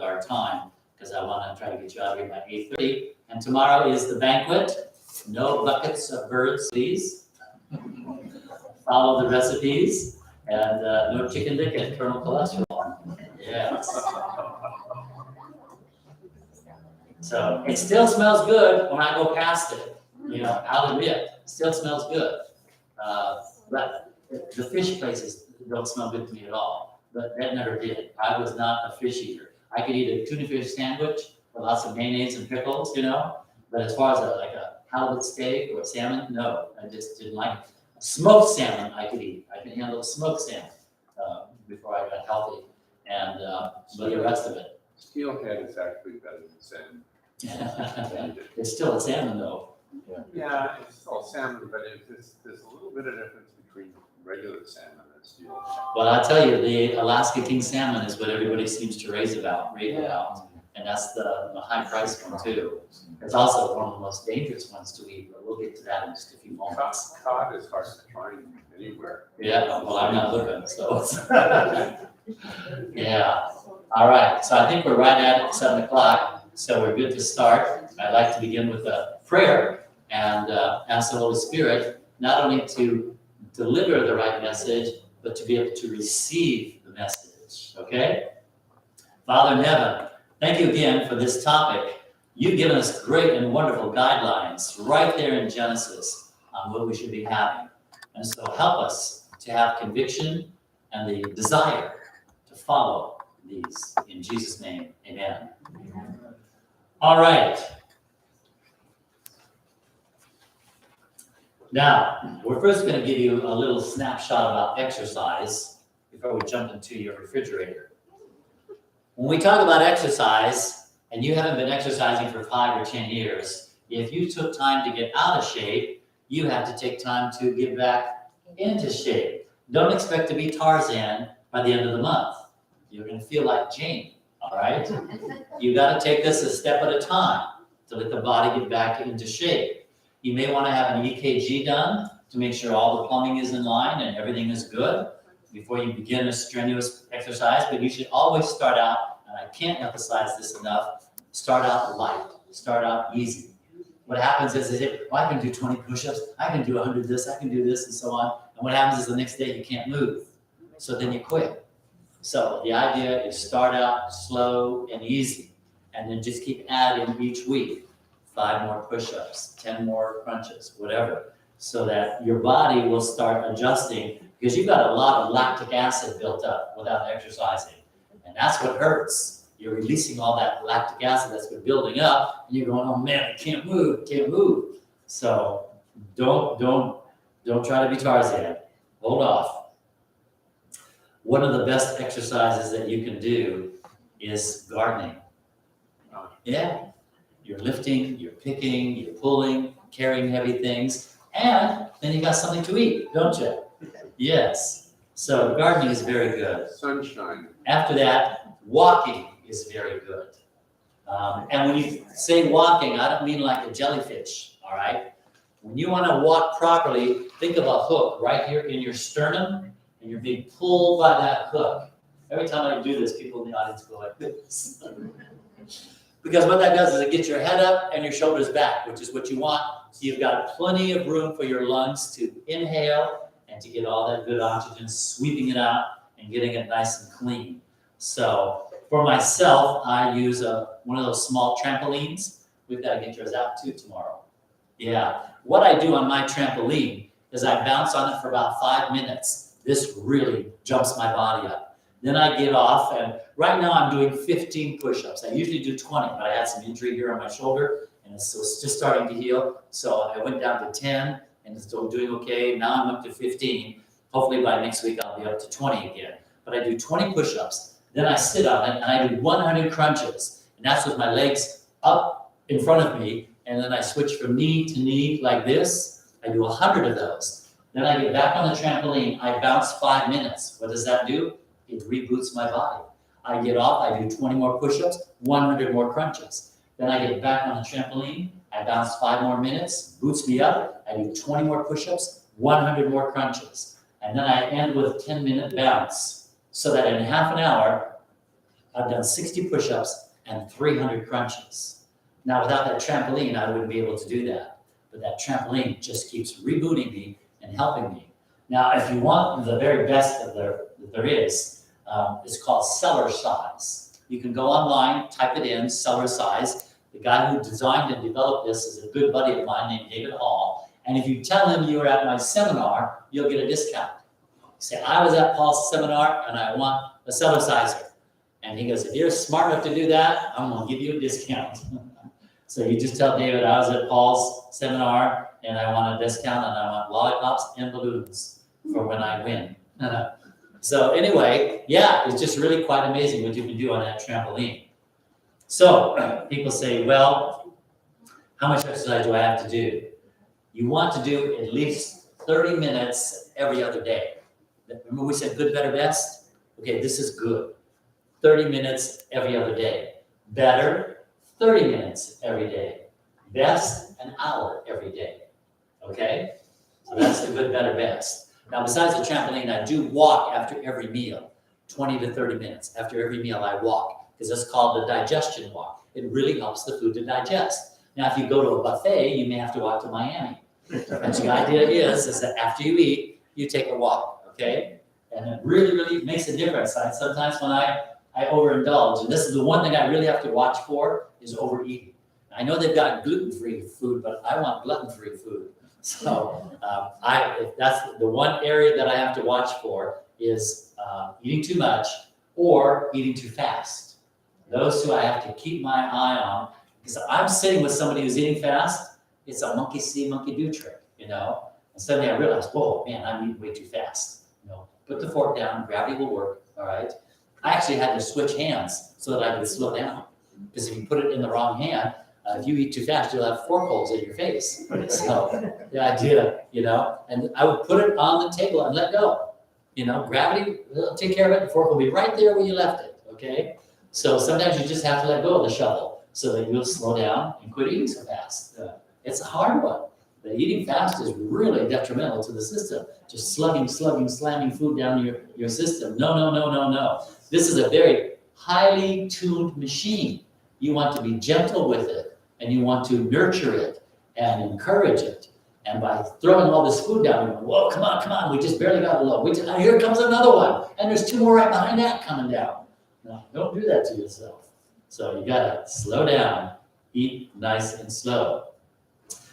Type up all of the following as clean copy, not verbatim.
our time because I want to try to get you out of here by 8:30. And tomorrow is the banquet. No buckets of birds, please. Follow the recipes. And no chicken dick and internal cholesterol. Yes. So it still smells good when I go past it. I'll admit, it still smells good. But the fish places don't smell good to me at all. But that never did. I was not a fish eater. I could eat a tuna fish sandwich with lots of mayonnaise and pickles, But as far as a halibut steak or salmon, no, I just didn't like it. Smoked salmon I could eat. I could handle smoked salmon before I got healthy. And but the rest of it. Steelhead is actually better than salmon. It's still a salmon though. Yeah, it's still salmon, but there's a little bit of difference between regular salmon and steelhead. Well, I tell you, the Alaska King salmon is what everybody seems to rave about. And that's the high price one too. It's also one of the most dangerous ones to eat, but we'll get to that in just a few moments. Cod is hard to find anywhere. Yeah, well, I'm not looking, so. Yeah. All right, so I think we're right at 7 o'clock, so we're good to start. I'd like to begin with a prayer and ask the Holy Spirit not only to deliver the right message, but to be able to receive the message, okay? Father in heaven, thank you again for this topic. You've given us great and wonderful guidelines right there in Genesis on what we should be having. And so help us to have conviction and the desire to follow these. In Jesus' name, amen. All right. Now, we're first going to give you a little snapshot about exercise before we jump into your refrigerator. When we talk about exercise, and you haven't been exercising for 5 or 10 years, if you took time to get out of shape, you have to take time to get back into shape. Don't expect to be Tarzan by the end of the month. You're going to feel like Jane, all right? You got to take this a step at a time to let the body get back into shape. You may want to have an EKG done to make sure all the plumbing is in line and everything is good before you begin a strenuous exercise, but you should always start out, and I can't emphasize this enough, start out light, start out easy. What happens is I can do 20 push-ups, I can do 100 this, I can do this, and so on. And what happens is the next day you can't move. So then you quit. So the idea is start out slow and easy, and then just keep adding each week. 5 more push-ups, 10 more crunches, whatever, so that your body will start adjusting because you've got a lot of lactic acid built up without exercising. And that's what hurts. You're releasing all that lactic acid that's been building up, and you're going, oh man, I can't move. So don't try to be Tarzan. Hold off. One of the best exercises that you can do is gardening. Yeah. You're lifting, you're picking, you're pulling, carrying heavy things, and then you got something to eat, don't you? Yes. So gardening is very good. Sunshine. After that, walking is very good. And when you say walking, I don't mean like a jellyfish, all right? When you want to walk properly, think of a hook right here in your sternum, and you're being pulled by that hook. Every time I do this, people in the audience go like this. Because what that does is it gets your head up and your shoulders back, which is what you want. So you've got plenty of room for your lungs to inhale and to get all that good oxygen, sweeping it out and getting it nice and clean. So for myself, I use one of those small trampolines. We've got to get yours out too tomorrow. Yeah. What I do on my trampoline is I bounce on it for about 5 minutes. This really jumps my body up. Then I get off, and right now I'm doing 15 push-ups. I usually do 20, but I had some injury here on my shoulder, and it's just starting to heal. So I went down to 10, and it's still doing okay. Now I'm up to 15. Hopefully by next week I'll be up to 20 again. But I do 20 push-ups. Then I sit on it, and I do 100 crunches. And that's with my legs up in front of me, and then I switch from knee to knee like this. I do 100 of those. Then I get back on the trampoline. I bounce 5 minutes. What does that do? It reboots my body. I get off, I do 20 more push-ups, 100 more crunches. Then I get back on the trampoline, I bounce 5 more minutes, boots me up, I do 20 more push-ups, 100 more crunches. And then I end with a 10-minute bounce, so that in half an hour, I've done 60 push-ups and 300 crunches. Now, without that trampoline, I wouldn't be able to do that. But that trampoline just keeps rebooting me and helping me. Now, if you want the very best that there is, it's called cellar size. You can go online, type it in, cellar size. The guy who designed and developed this is a good buddy of mine named David Hall. And if you tell him you were at my seminar, you'll get a discount. Say, I was at Paul's seminar and I want a cellar sizer. And he goes, if you're smart enough to do that, I'm gonna give you a discount. So you just tell David, I was at Paul's seminar and I want a discount and I want lollipops and balloons for when I win. So anyway, yeah, it's just really quite amazing what you can do on that trampoline. So people say, well, how much exercise do I have to do? You want to do at least 30 minutes every other day. Remember we said good, better, best? Okay, this is good. 30 minutes every other day. Better, 30 minutes every day. Best, an hour every day. Okay? So that's the good, better, best. Now, besides the trampoline, I do walk after every meal, 20 to 30 minutes. After every meal, I walk, because that's called the digestion walk. It really helps the food to digest. Now, if you go to a buffet, you may have to walk to Miami. But the idea is that after you eat, you take a walk, okay? And it really, really makes a difference. Sometimes when I overindulge, and this is the one thing I really have to watch for, is overeating. I know they've got gluten-free food, but I want gluten-free food. So if that's the one area that I have to watch for is eating too much or eating too fast. Those two I have to keep my eye on, because I'm sitting with somebody who's eating fast. It's a monkey see, monkey do trick, you know. And suddenly I realized, whoa, man, I'm eating way too fast. You know, put the fork down, gravity will work, all right? I actually had to switch hands so that I could slow down. Because if you put it in the wrong hand, if you eat too fast, you'll have fork holes in your face. So the idea, you know, and I would put it on the table and let go. You know, gravity will take care of it. The fork will be right there where you left it, okay? So sometimes you just have to let go of the shovel so that you'll slow down and quit eating so fast. It's a hard one. But eating fast is really detrimental to the system. Just slugging, slamming food down your system. No. This is a very highly tuned machine. You want to be gentle with it, and you want to nurture it and encourage it. And by throwing all this food down, you're going, whoa, come on, we just barely got a load. Here comes another one, and there's two more right behind that coming down. No, don't do that to yourself. So you gotta slow down, eat nice and slow.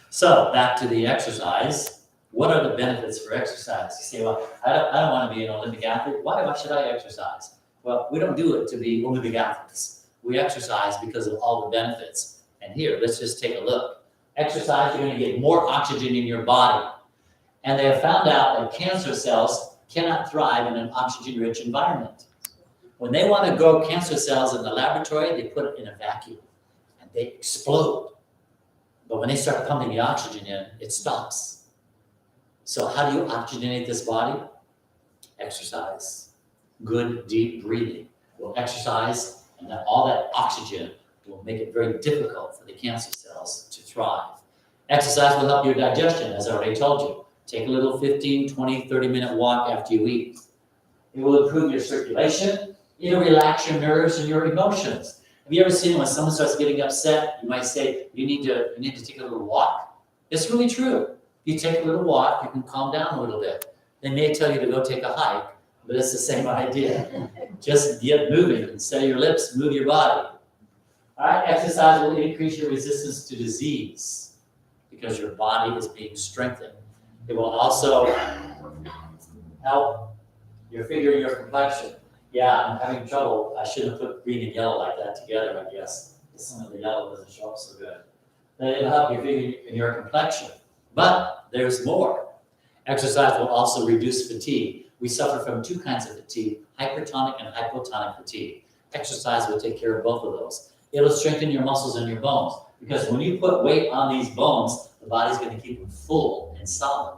So back to the exercise. What are the benefits for exercise? You say, well, I don't want to be an Olympic athlete. Why should I exercise? Well, we don't do it to be Olympic athletes. We exercise because of all the benefits. And here, let's just take a look. Exercise, you're going to get more oxygen in your body. And they have found out that cancer cells cannot thrive in an oxygen-rich environment. When they want to grow cancer cells in the laboratory, they put it in a vacuum and they explode. But when they start pumping the oxygen in, it stops. So how do you oxygenate this body? Exercise. Good, deep breathing will exercise, and then all that oxygen will make it very difficult for the cancer cells to thrive. Exercise will help your digestion, as I already told you. Take a little 15, 20, 30-minute walk after you eat. It will improve your circulation. It'll relax your nerves and your emotions. Have you ever seen when someone starts getting upset, you might say, you need to take a little walk? It's really true. If you take a little walk, you can calm down a little bit. They may tell you to go take a hike, but it's the same idea. Just get moving and set your lips, move your body. All right, exercise will increase your resistance to disease because your body is being strengthened. It will also help your figure and your complexion. Yeah, I'm having trouble. I shouldn't have put green and yellow like that together, I guess. Some of the yellow doesn't show up so good. It'll help your figure and your complexion. But there's more. Exercise will also reduce fatigue. We suffer from two kinds of fatigue, hypertonic and hypotonic fatigue. Exercise will take care of both of those. It'll strengthen your muscles and your bones, because when you put weight on these bones, the body's going to keep them full and solid.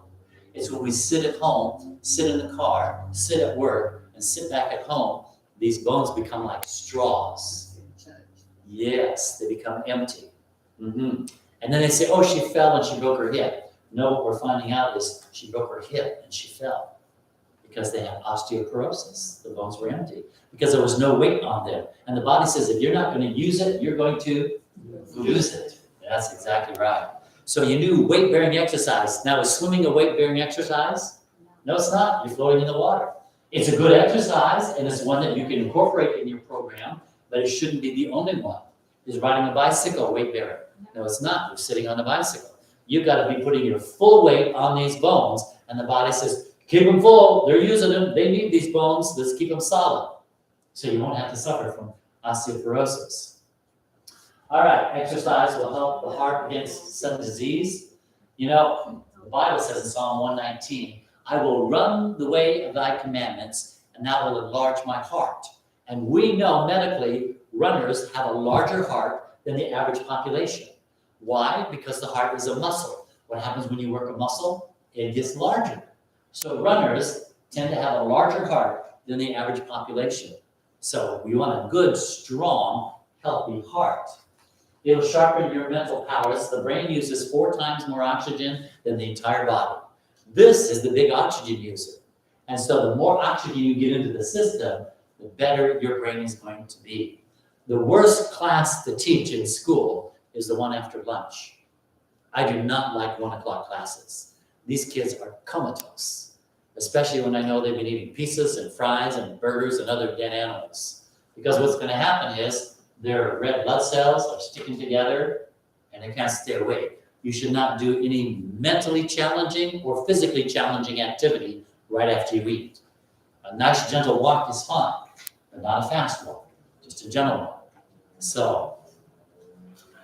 It's when we sit at home, sit in the car, sit at work, and sit back at home, these bones become like straws. Yes, they become empty. And then they say, oh, she fell and she broke her hip. No, what we're finding out is she broke her hip and she fell. Because they have osteoporosis. The bones were empty because there was no weight on them. And the body says, if you're not going to use it, you're going to lose it. That's exactly right. So you knew weight-bearing exercise. Now, is swimming a weight-bearing exercise? No, it's not. You're floating in the water. It's a good exercise, and it's one that you can incorporate in your program, but it shouldn't be the only one. Is riding a bicycle weight-bearing? No, it's not. You're sitting on the bicycle. You've got to be putting your full weight on these bones, and the body says, keep them full. They're using them. They need these bones. Let's keep them solid. So you won't have to suffer from osteoporosis. All right, exercise will help the heart against some disease. You know, the Bible says in Psalm 119, I will run the way of thy commandments, and that will enlarge my heart. And we know medically, runners have a larger heart than the average population. Why? Because the heart is a muscle. What happens when you work a muscle? It gets larger. So runners tend to have a larger heart than the average population. So we want a good, strong, healthy heart. It'll sharpen your mental powers. The brain uses 4 times more oxygen than the entire body. This is the big oxygen user. And so the more oxygen you get into the system, the better your brain is going to be. The worst class to teach in school is the one after lunch. I do not like 1 o'clock classes. These kids are comatose, especially when I know they've been eating pizzas and fries and burgers and other dead animals. Because what's going to happen is their red blood cells are sticking together and they can't stay awake. You should not do any mentally challenging or physically challenging activity right after you eat. A nice gentle walk is fine, but not a fast walk, just a gentle walk. So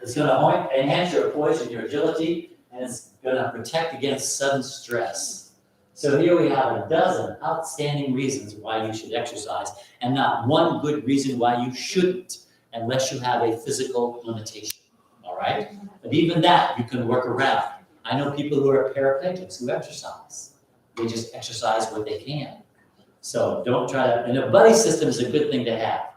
it's going to enhance your poise and your agility, and it's going to protect against sudden stress. So here we have a dozen outstanding reasons why you should exercise, and not one good reason why you shouldn't, unless you have a physical limitation. All right? But even that you can work around. I know people who are paraplegics who exercise. They just exercise what they can. So don't try to, and a buddy system is a good thing to have.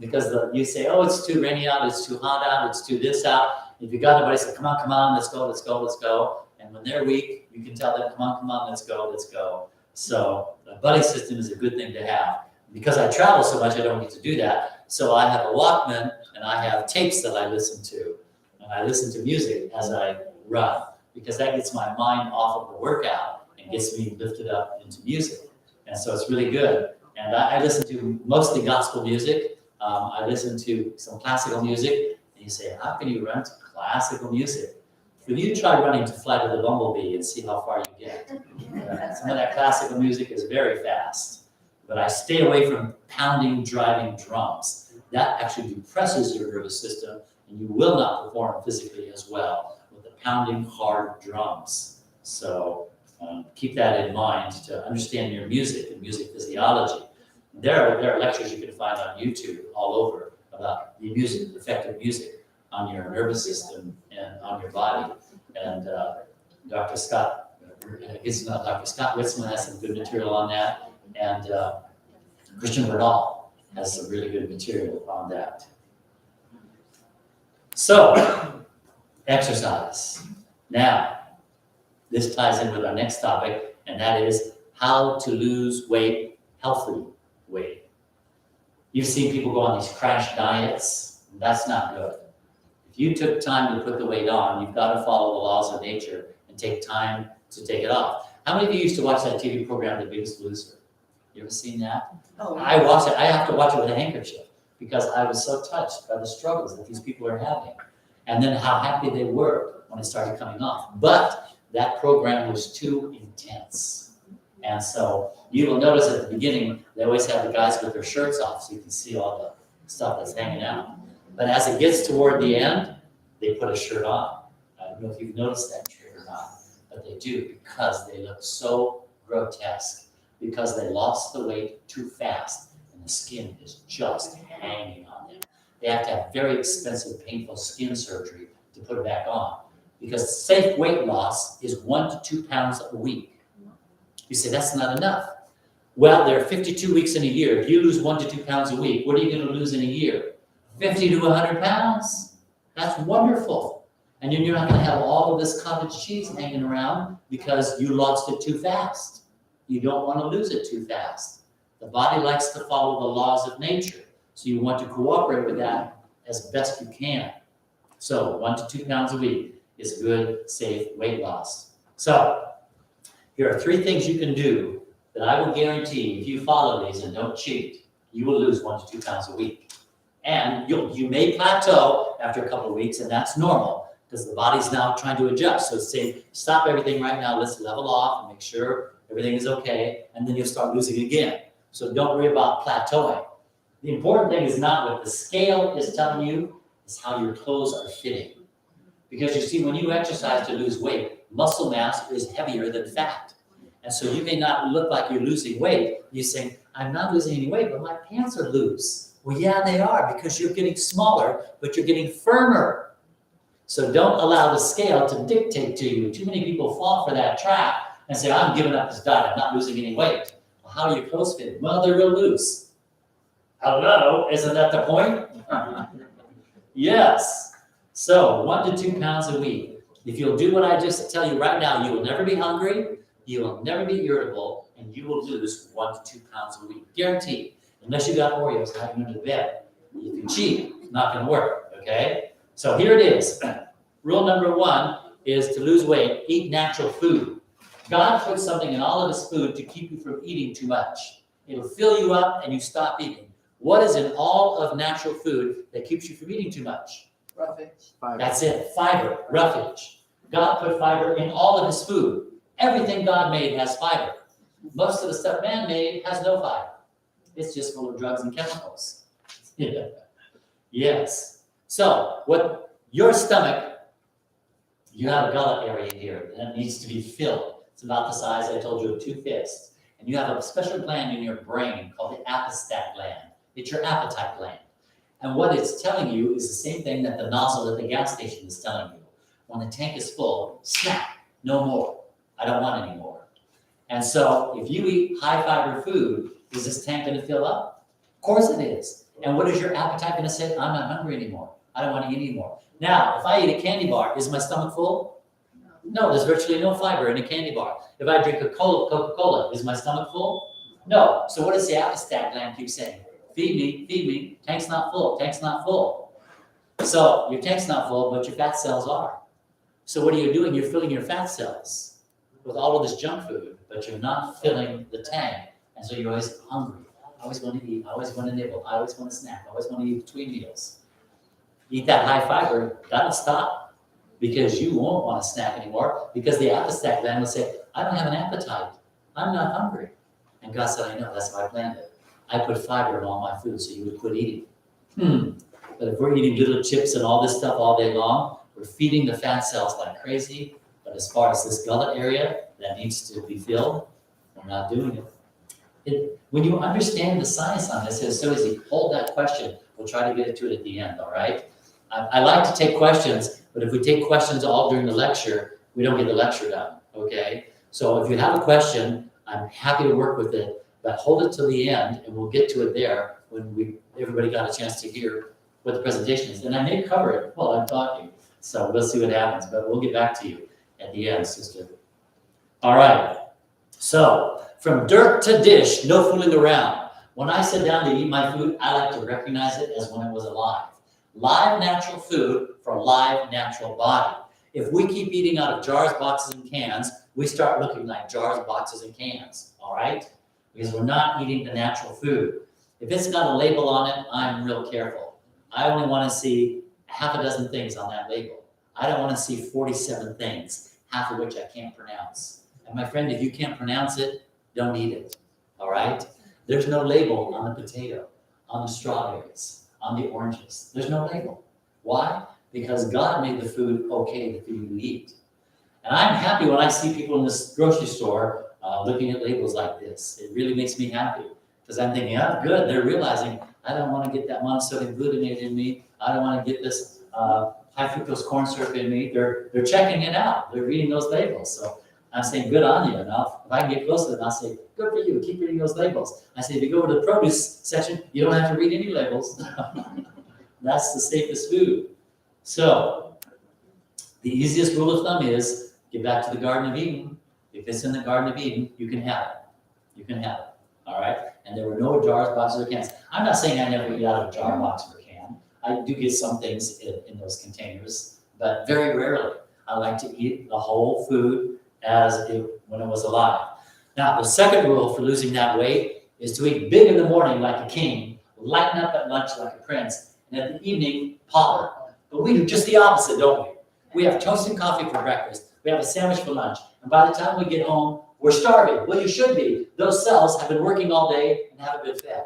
Because you say, oh, it's too rainy out, it's too hot out, it's too this out. If you got nobody, say, come on, let's go, let's go, let's go. And when they're weak, you can tell them, come on, let's go, let's go. So a buddy system is a good thing to have. Because I travel so much, I don't get to do that. So I have a Walkman, and I have tapes that I listen to. And I listen to music as I run, because that gets my mind off of the workout and gets me lifted up into music. And so it's really good. And I listen to mostly gospel music. I listen to some classical music, and you say, how can you run to classical music? If you try running to Flight of the Bumblebee and see how far you get. Some of that classical music is very fast, but I stay away from pounding, driving drums. That actually depresses your nervous system, and you will not perform physically as well with the pounding hard drums. So keep that in mind to understand your music and music physiology. There are lectures you can find on YouTube all over about the music, effective music on your nervous system and on your body. And Dr. Scott Witzman has some good material on that. And Christian Bernal has some really good material on that. So, exercise. Now, this ties in with our next topic, and that is how to lose weight healthily. Weight. You've seen people go on these crash diets. That's not good. If you took time to put the weight on, you've got to follow the laws of nature and take time to take it off. How many of you used to watch that TV program, The Biggest Loser? You ever seen that? Oh, I watch it. I have to watch it with a handkerchief because I was so touched by the struggles that these people are having, and then how happy they were when it started coming off. But that program was too intense. And so you will notice at the beginning, they always have the guys with their shirts off so you can see all the stuff that's hanging out. But as it gets toward the end, they put a shirt on. I don't know if you've noticed that trick or not, but they do because they look so grotesque, because they lost the weight too fast and the skin is just hanging on them. They have to have very expensive, painful skin surgery to put it back on, because safe weight loss is 1 to 2 pounds a week. You say, that's not enough. Well, there are 52 weeks in a year. If you lose 1 to 2 pounds a week, what are you going to lose in a year? 50 to 100 pounds. That's wonderful. And then you're not going to have all of this cottage cheese hanging around because you lost it too fast. you don't want to lose it too fast. The body likes to follow the laws of nature. So you want to cooperate with that as best you can. So 1 to 2 pounds a week is good, safe weight loss. So here are 3 things you can do that I will guarantee if you follow these and don't cheat, you will lose 1 to 2 pounds a week. And you may plateau after a couple of weeks, and that's normal because the body's now trying to adjust. So say, stop everything right now, let's level off and make sure everything is okay, and then you'll start losing again. So don't worry about plateauing. The important thing is not what the scale is telling you, it's how your clothes are fitting. Because you see, when you exercise to lose weight, muscle mass is heavier than fat. And so you may not look like you're losing weight. You say, I'm not losing any weight, but my pants are loose. Well, yeah, they are, because you're getting smaller, but you're getting firmer. So don't allow the scale to dictate to you. Too many people fall for that trap and say, I'm giving up this diet, I'm not losing any weight. Well, how are your clothes fitting? Well, they're real loose. Hello, isn't that the point? Yes. So 1 to 2 pounds a week. If you'll do what I just tell you right now, you will never be hungry, you will never be irritable, and you will lose 1 to 2 pounds a week. Guaranteed. Unless you got Oreos hiding under the bed. If you cheat, it's not going to work, okay? So here it is. Rule number 1 is to lose weight, eat natural food. God puts something in all of his food to keep you from eating too much. It'll fill you up and you stop eating. What is in all of natural food that keeps you from eating too much? Roughage. That's it, fiber, roughage. God put fiber in all of his food. Everything God made has fiber. Most of the stuff man made has no fiber. It's just full of drugs and chemicals. Yeah. Yes. So what your stomach, you have a gullet area here that needs to be filled. It's about the size, I told you, of 2 fists. And you have a special gland in your brain called the appestat gland. It's your appetite gland. And what it's telling you is the same thing that the nozzle at the gas station is telling you. When the tank is full, snap, no more. I don't want any more. And so if you eat high fiber food, is this tank going to fill up? Of course it is. And what is your appetite going to say? I'm not hungry anymore. I don't want to eat anymore. Now, if I eat a candy bar, is my stomach full? No, there's virtually no fiber in a candy bar. If I drink a Coca-Cola, is my stomach full? No. So what does the appestat gland keep saying? Feed me, tank's not full, tank's not full. So your tank's not full, but your fat cells are. So what are you doing? You're filling your fat cells with all of this junk food, but you're not filling the tank. And so you're always hungry. I always want to eat, I always want to nibble, I always want to snack, I always want to eat between meals. Eat that high fiber, that'll stop because you won't want to snack anymore because the appestat gland will say, I don't have an appetite, I'm not hungry. And God said, I know, that's why I planned it. I put fiber in all my food so you would quit eating. But if we're eating little chips and all this stuff all day long, we're feeding the fat cells like crazy. But as far as this gullet area that needs to be filled, we're not doing it. When you understand the science on this, it's so easy. Hold that question. We'll try to get to it at the end, all right? I like to take questions, but if we take questions all during the lecture, we don't get the lecture done, okay? So if you have a question, I'm happy to work with it. But hold it till the end, and we'll get to it there when everybody got a chance to hear what the presentation is. And I may cover it while I'm talking, so we'll see what happens. But we'll get back to you at the end, sister. All right. So from dirt to dish, no fooling around. When I sit down to eat my food, I like to recognize it as when it was alive. Live natural food for a live natural body. If we keep eating out of jars, boxes, and cans, we start looking like jars, boxes, and cans. All right? Because we're not eating the natural food. If it's got a label on it, I'm real careful. I only want to see half a dozen things on that label. I don't want to see 47 things, half of which I can't pronounce. And my friend, if you can't pronounce it, don't eat it, all right? There's no label on the potato, on the strawberries, on the oranges. There's no label. Why? Because God made the food okay for you to eat. And I'm happy when I see people in this grocery store looking at labels like this. It really makes me happy because I'm thinking, oh, good. They're realizing I don't want to get that monosodium glutamate in me. I don't want to get this high fructose corn syrup in me. They're checking it out. They're reading those labels. So I'm saying, good on you. Now, if I can get close to them, I'll say, good for you. Keep reading those labels. I say, if you go to the produce section, you don't have to read any labels. That's the safest food. So the easiest rule of thumb is get back to the Garden of Eden. If it's in the Garden of Eden, you can have it. You can have it, all right? And there were no jars, boxes, or cans. I'm not saying I never eat out of a jar, box, or can. I do get some things in those containers, but very rarely. I like to eat the whole food when it was alive. Now, the second rule for losing that weight is to eat big in the morning like a king, lighten up at lunch like a prince, and at the evening, ponder. But we do just the opposite, don't we? We have toast and coffee for breakfast. We have a sandwich for lunch. And by the time we get home, we're starving. Well, you should be. Those cells have been working all day and haven't been fed.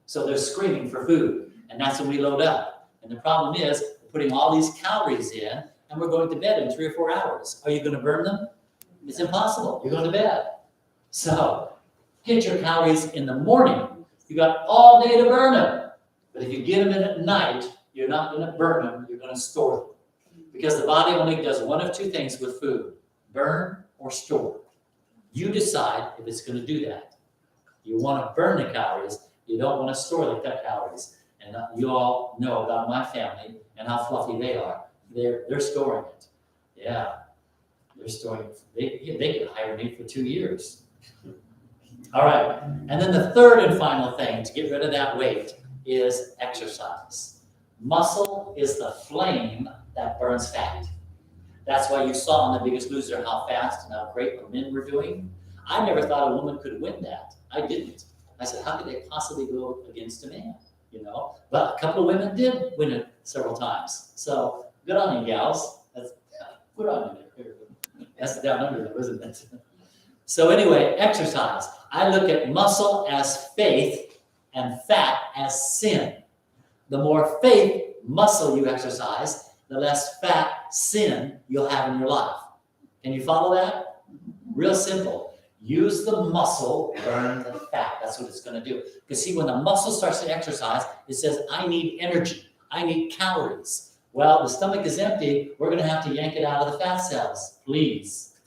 So they're screaming for food. And that's when we load up. And the problem is, we're putting all these calories in, and we're going to bed in 3 or 4 hours. Are you going to burn them? It's impossible. You're going to bed. So get your calories in the morning. You got all day to burn them. But if you get them in at night, you're not going to burn them. You're going to store them. Because the body only does one of two things with food: burn or store. You decide if it's going to do that. You want to burn the calories. You don't want to store the calories. And you all know about my family and how fluffy they are. They're storing it. Yeah, they're storing it. They can hibernate for 2 years. All right, and then the third and final thing to get rid of that weight is exercise. Muscle is the flame that burns fat. That's why you saw on The Biggest Loser how fast and how great the men were doing. I never thought a woman could win that. I didn't. I said, how could they possibly go against a man? You know, but a couple of women did win it several times. So good on you, gals. Good on you. That's down under there, isn't it? So anyway, exercise. I look at muscle as faith and fat as sin. The more faith, muscle you exercise, the less fat, sin you'll have in your life. Can you follow that? Real simple. Use the muscle, burn the fat. That's what it's going to do. Because see, when the muscle starts to exercise, it says, I need energy. I need calories. Well, the stomach is empty. We're going to have to yank it out of the fat cells. Please.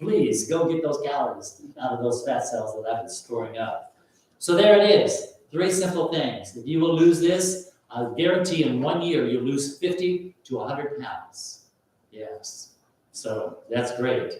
Please go get those calories out of those fat cells that I've been storing up. So there it is. 3 simple things. If you will lose this, I guarantee in 1 year you'll lose 50 to 100 pounds. Yes. So that's great.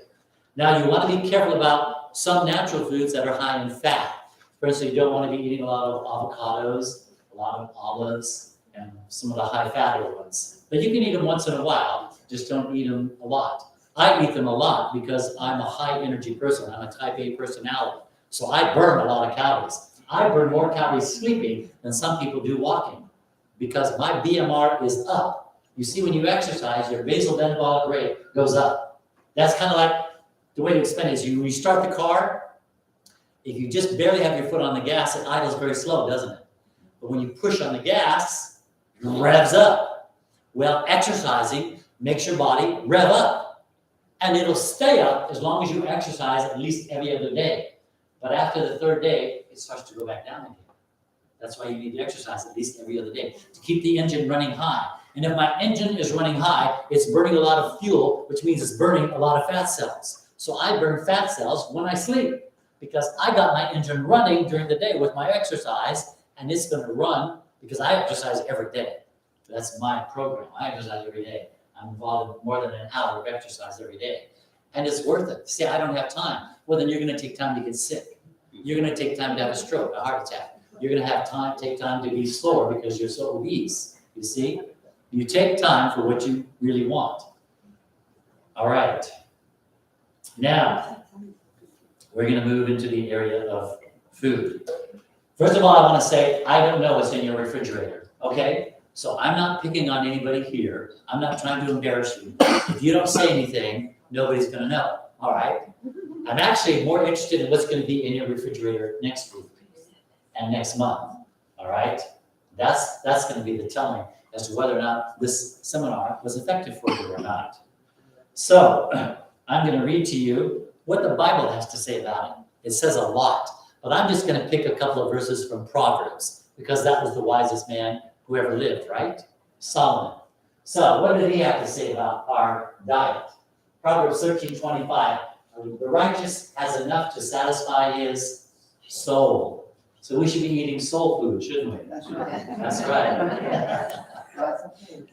Now you want to be careful about some natural foods that are high in fat. For instance, you don't want to be eating a lot of avocados, a lot of olives, and some of the high fatty ones. But you can eat them once in a while. Just don't eat them a lot. I eat them a lot because I'm a high energy person. I'm a type A personality. So I burn a lot of calories. I burn more calories sleeping than some people do walking because my BMR is up. You see, when you exercise, your basal metabolic rate goes up. That's kind of like the way to explain it is when you start the car, if you just barely have your foot on the gas, it idles very slow, doesn't it? But when you push on the gas, it revs up. Well, exercising makes your body rev up. And it'll stay up as long as you exercise at least every other day. But after the 3rd day, it starts to go back down again. That's why you need to exercise at least every other day to keep the engine running high. And if my engine is running high, it's burning a lot of fuel, which means it's burning a lot of fat cells. So I burn fat cells when I sleep because I got my engine running during the day with my exercise, and it's going to run because I exercise every day. That's my program. I exercise every day. I'm involved in more than an hour of exercise every day. And it's worth it. See, I don't have time. Well, then you're going to take time to get sick. You're going to take time to have a stroke, a heart attack. You're going to take time to be slower because you're so obese. You see? You take time for what you really want. All right. Now, we're going to move into the area of food. First of all, I want to say, I don't know what's in your refrigerator, okay? So I'm not picking on anybody here. I'm not trying to embarrass you. If you don't say anything, nobody's going to know, all right? I'm actually more interested in what's going to be in your refrigerator next week and next month, all right? That's going to be the telling as to whether or not this seminar was effective for you or not. So I'm going to read to you what the Bible has to say about it. It says a lot, but I'm just going to pick a couple of verses from Proverbs because that was the wisest man who ever lived, right? Solomon. So what did he have to say about our diet? Proverbs 13:25. The righteous has enough to satisfy his soul. So we should be eating soul food, shouldn't we? That's right.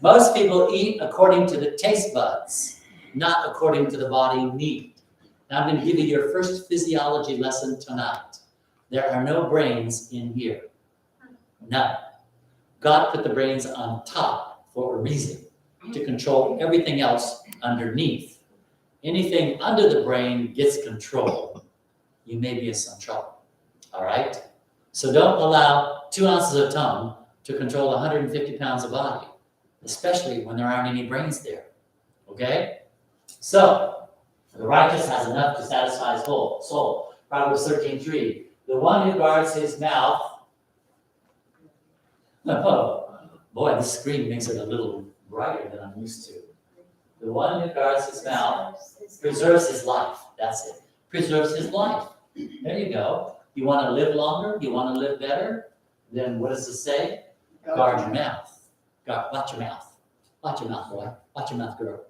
Most people eat according to the taste buds, not according to the body need. Now I'm going to give you your first physiology lesson tonight. There are no brains in here. None. God put the brains on top for a reason, to control everything else underneath. Anything under the brain gets control, you may be in some trouble. All right? So don't allow 2 ounces of tongue to control 150 pounds of body, especially when there aren't any brains there. Okay? So, the righteous has enough to satisfy his whole soul. Proverbs 13:3. The one who guards his mouth. Oh, boy, this screen makes it a little brighter than I'm used to. The one who guards his mouth preserves his life. That's it. Preserves his life. There you go. You want to live longer? You want to live better? Then what does it say? Guard your mouth. Watch your mouth. Watch your mouth, boy. Watch your mouth, girl.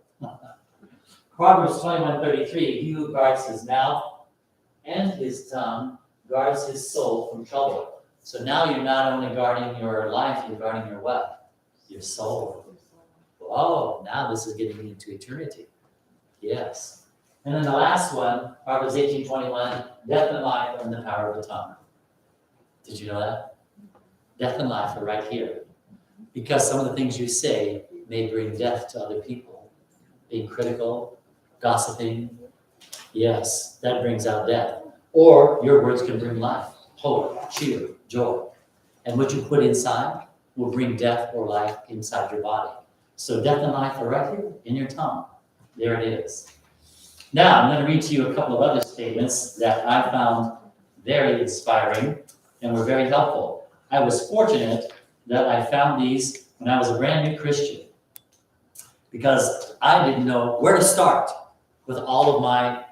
Proverbs 21:33. He who guards his mouth and his tongue guards his soul from trouble. So now you're not only guarding your life, you're guarding your what? Your soul. Oh, now this is getting into eternity. Yes. And then the last one, Proverbs 18:21, death and life are in the power of the tongue. Did you know that? Death and life are right here. Because some of the things you say may bring death to other people. Being critical, gossiping, yes, that brings out death. Or your words can bring life, hope, cheer, joy. And what you put inside will bring death or life inside your body. So death and life are right here in your tongue. There it is. Now, I'm going to read to you a couple of other statements that I found very inspiring and were very helpful. I was fortunate that I found these when I was a brand new Christian because I didn't know where to start with all of my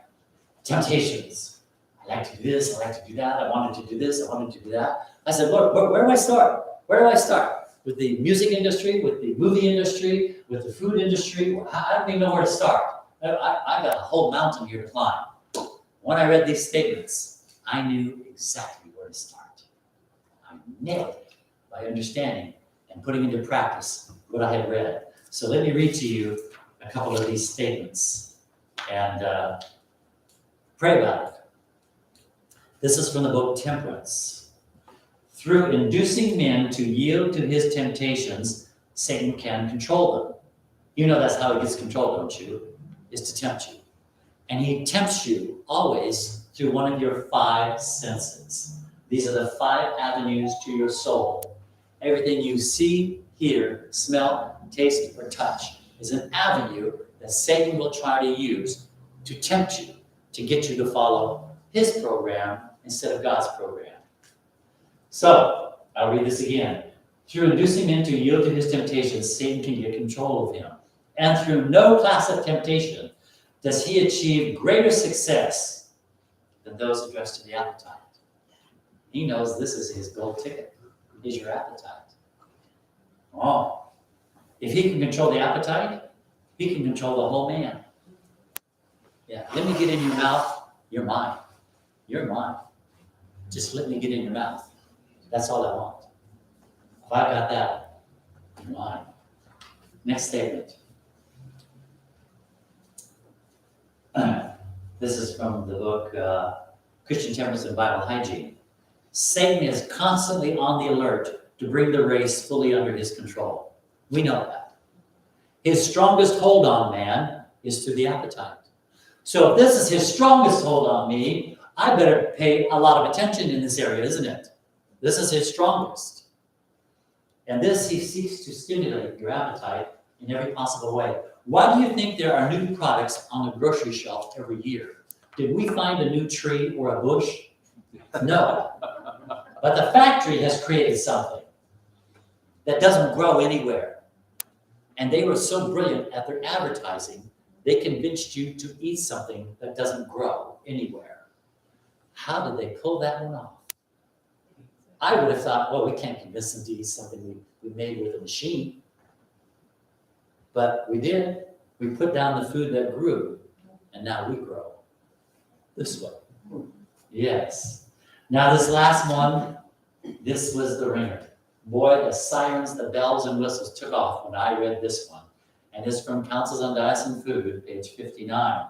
temptations. I like to do this, I like to do that, I wanted to do this, I wanted to do that. I said, Lord, where do I start? Where do I start? With the music industry, with the movie industry, with the food industry? I don't even know where to start. I got a whole mountain here to climb. When I read these statements, I knew exactly where to start. I nailed it by understanding and putting into practice what I had read. So let me read to you a couple of these statements and pray about it. This is from the book Temperance. Through inducing men to yield to his temptations, Satan can control them. You know that's how he gets control, don't you? Is to tempt you. And he tempts you always through one of your 5 senses. These are the 5 avenues to your soul. Everything you see, hear, smell, taste, or touch is an avenue that Satan will try to use to tempt you, to get you to follow his program instead of God's program. So, I'll read this again. Through inducing men to yield to his temptations, Satan can get control of him. And through no class of temptation does he achieve greater success than those addressed to the appetite. He knows this is his gold ticket, is your appetite. Oh, if he can control the appetite, he can control the whole man. Yeah, let me get in your mouth, you're mine. You're mine. Just let me get in your mouth. That's all I want. If I got that, you're mine. Next statement. This is from the book Christian Temperance and Bible Hygiene. Satan is constantly on the alert to bring the race fully under his control. We know that. His strongest hold on man is through the appetite. So if this is his strongest hold on me, I better pay a lot of attention in this area, isn't it? This is his strongest. And this he seeks to stimulate your appetite in every possible way. Why do you think there are new products on the grocery shelf every year? Did we find a new tree or a bush? No. But the factory has created something that doesn't grow anywhere. And they were so brilliant at their advertising, they convinced you to eat something that doesn't grow anywhere. How did they pull that one off? I would have thought, well, we can't convince them to eat something we made with a machine. But we did. We put down the food that grew, and now we grow. This way. Yes. Now this last one, this was the ringer. Boy, the sirens, the bells, and whistles took off when I read this one. And it's from Counsels on Diets and Food, page 59.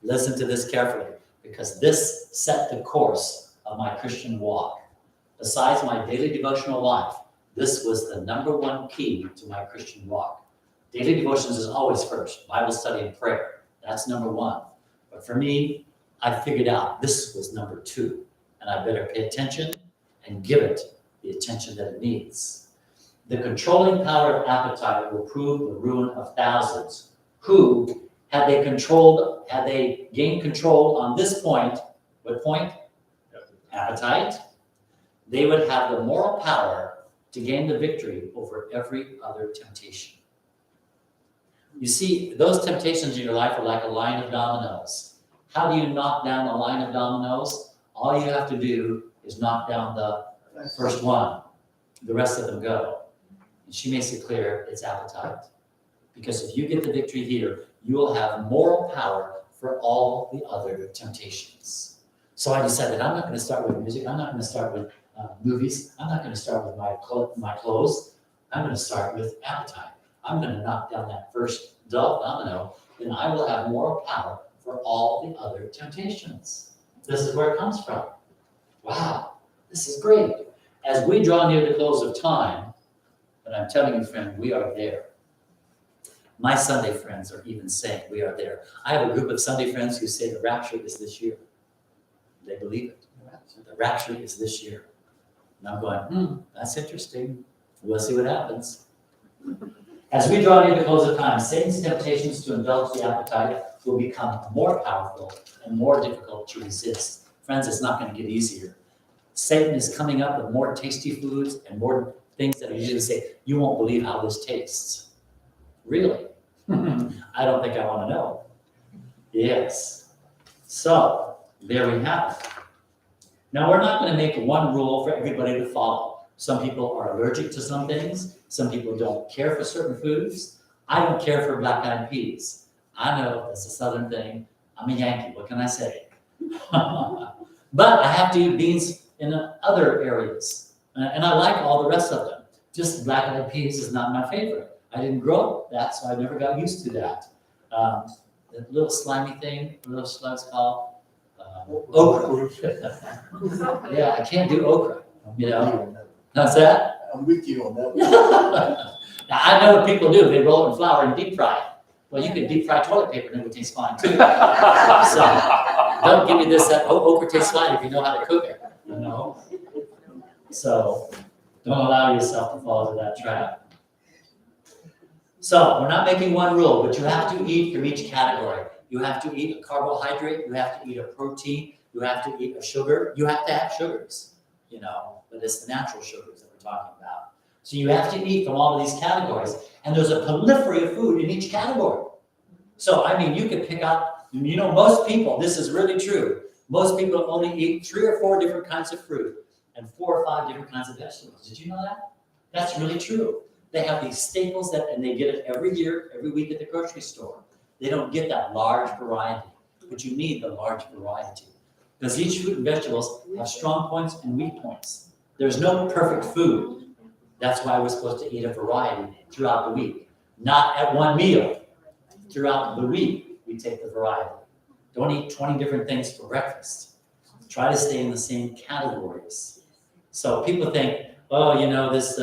Listen to this carefully, because this set the course of my Christian walk. Besides my daily devotional life, this was the number one key to my Christian walk. Daily devotions is always first. Bible study and prayer. That's number one. But for me, I figured out this was number two. And I better pay attention and give it the attention that it needs. The controlling power of appetite will prove the ruin of thousands who, had they gained control on this point, what point? Appetite, they would have the moral power to gain the victory over every other temptation. You see, those temptations in your life are like a line of dominoes. How do you knock down a line of dominoes? All you have to do is knock down the first one. The rest of them go. And she makes it clear it's appetite. Because if you get the victory here, you will have moral power for all the other temptations. So I decided I'm not going to start with music. I'm not going to start with movies. I'm not going to start with my clothes. I'm going to start with appetite. I'm going to knock down that first domino, then I will have moral power for all the other temptations. This is where it comes from. Wow, this is great. As we draw near the close of time, but I'm telling you, friend, we are there. My Sunday friends are even saying we are there. I have a group of Sunday friends who say the rapture is this year. They believe it. The rapture is this year. And I'm going, that's interesting. We'll see what happens. As we draw near the close of time, Satan's temptations to indulge the appetite will become more powerful and more difficult to resist. Friends, it's not going to get easier. Satan is coming up with more tasty foods and more things that are usually say, you won't believe how this tastes. Really? I don't think I want to know. Yes. So, there we have it. Now, we're not going to make one rule for everybody to follow. Some people are allergic to some things. Some people don't care for certain foods. I don't care for black-eyed peas. I know that's a Southern thing. I'm a Yankee. What can I say? But I have to eat beans in other areas. And I like all the rest of them. Just black-eyed peas is not my favorite. I didn't grow up with that, so I never got used to that. The little slimy thing, the little slugs called okra. Yeah, I can't do okra. You know, how's that? I'm with you on that one. Now, I know what people do. They roll it in flour and deep fry it. Well, you can deep fry toilet paper and it would taste fine too. So don't give me this, that okra tastes fine if you know how to cook it, you know? So don't allow yourself to fall into that trap. So we're not making one rule, but you have to eat from each category. You have to eat a carbohydrate, you have to eat a protein, you have to eat a sugar, you have to have sugars, you know, but it's the natural sugars that we're talking about. So you have to eat from all of these categories, and there's a proliferation of food in each category. So, I mean, you could pick out, you know, most people, this is really true, most people only eat 3 or 4 different kinds of fruit and 4 or 5 different kinds of vegetables. Did you know that? That's really true. They have these staples and they get it every year, every week at the grocery store. They don't get that large variety, but you need the large variety. Because each fruit and vegetables have strong points and weak points. There's no perfect food. That's why we're supposed to eat a variety throughout the week. Not at one meal. Throughout the week, we take the variety. Don't eat 20 different things for breakfast. Try to stay in the same categories. So people think, oh, you know, this,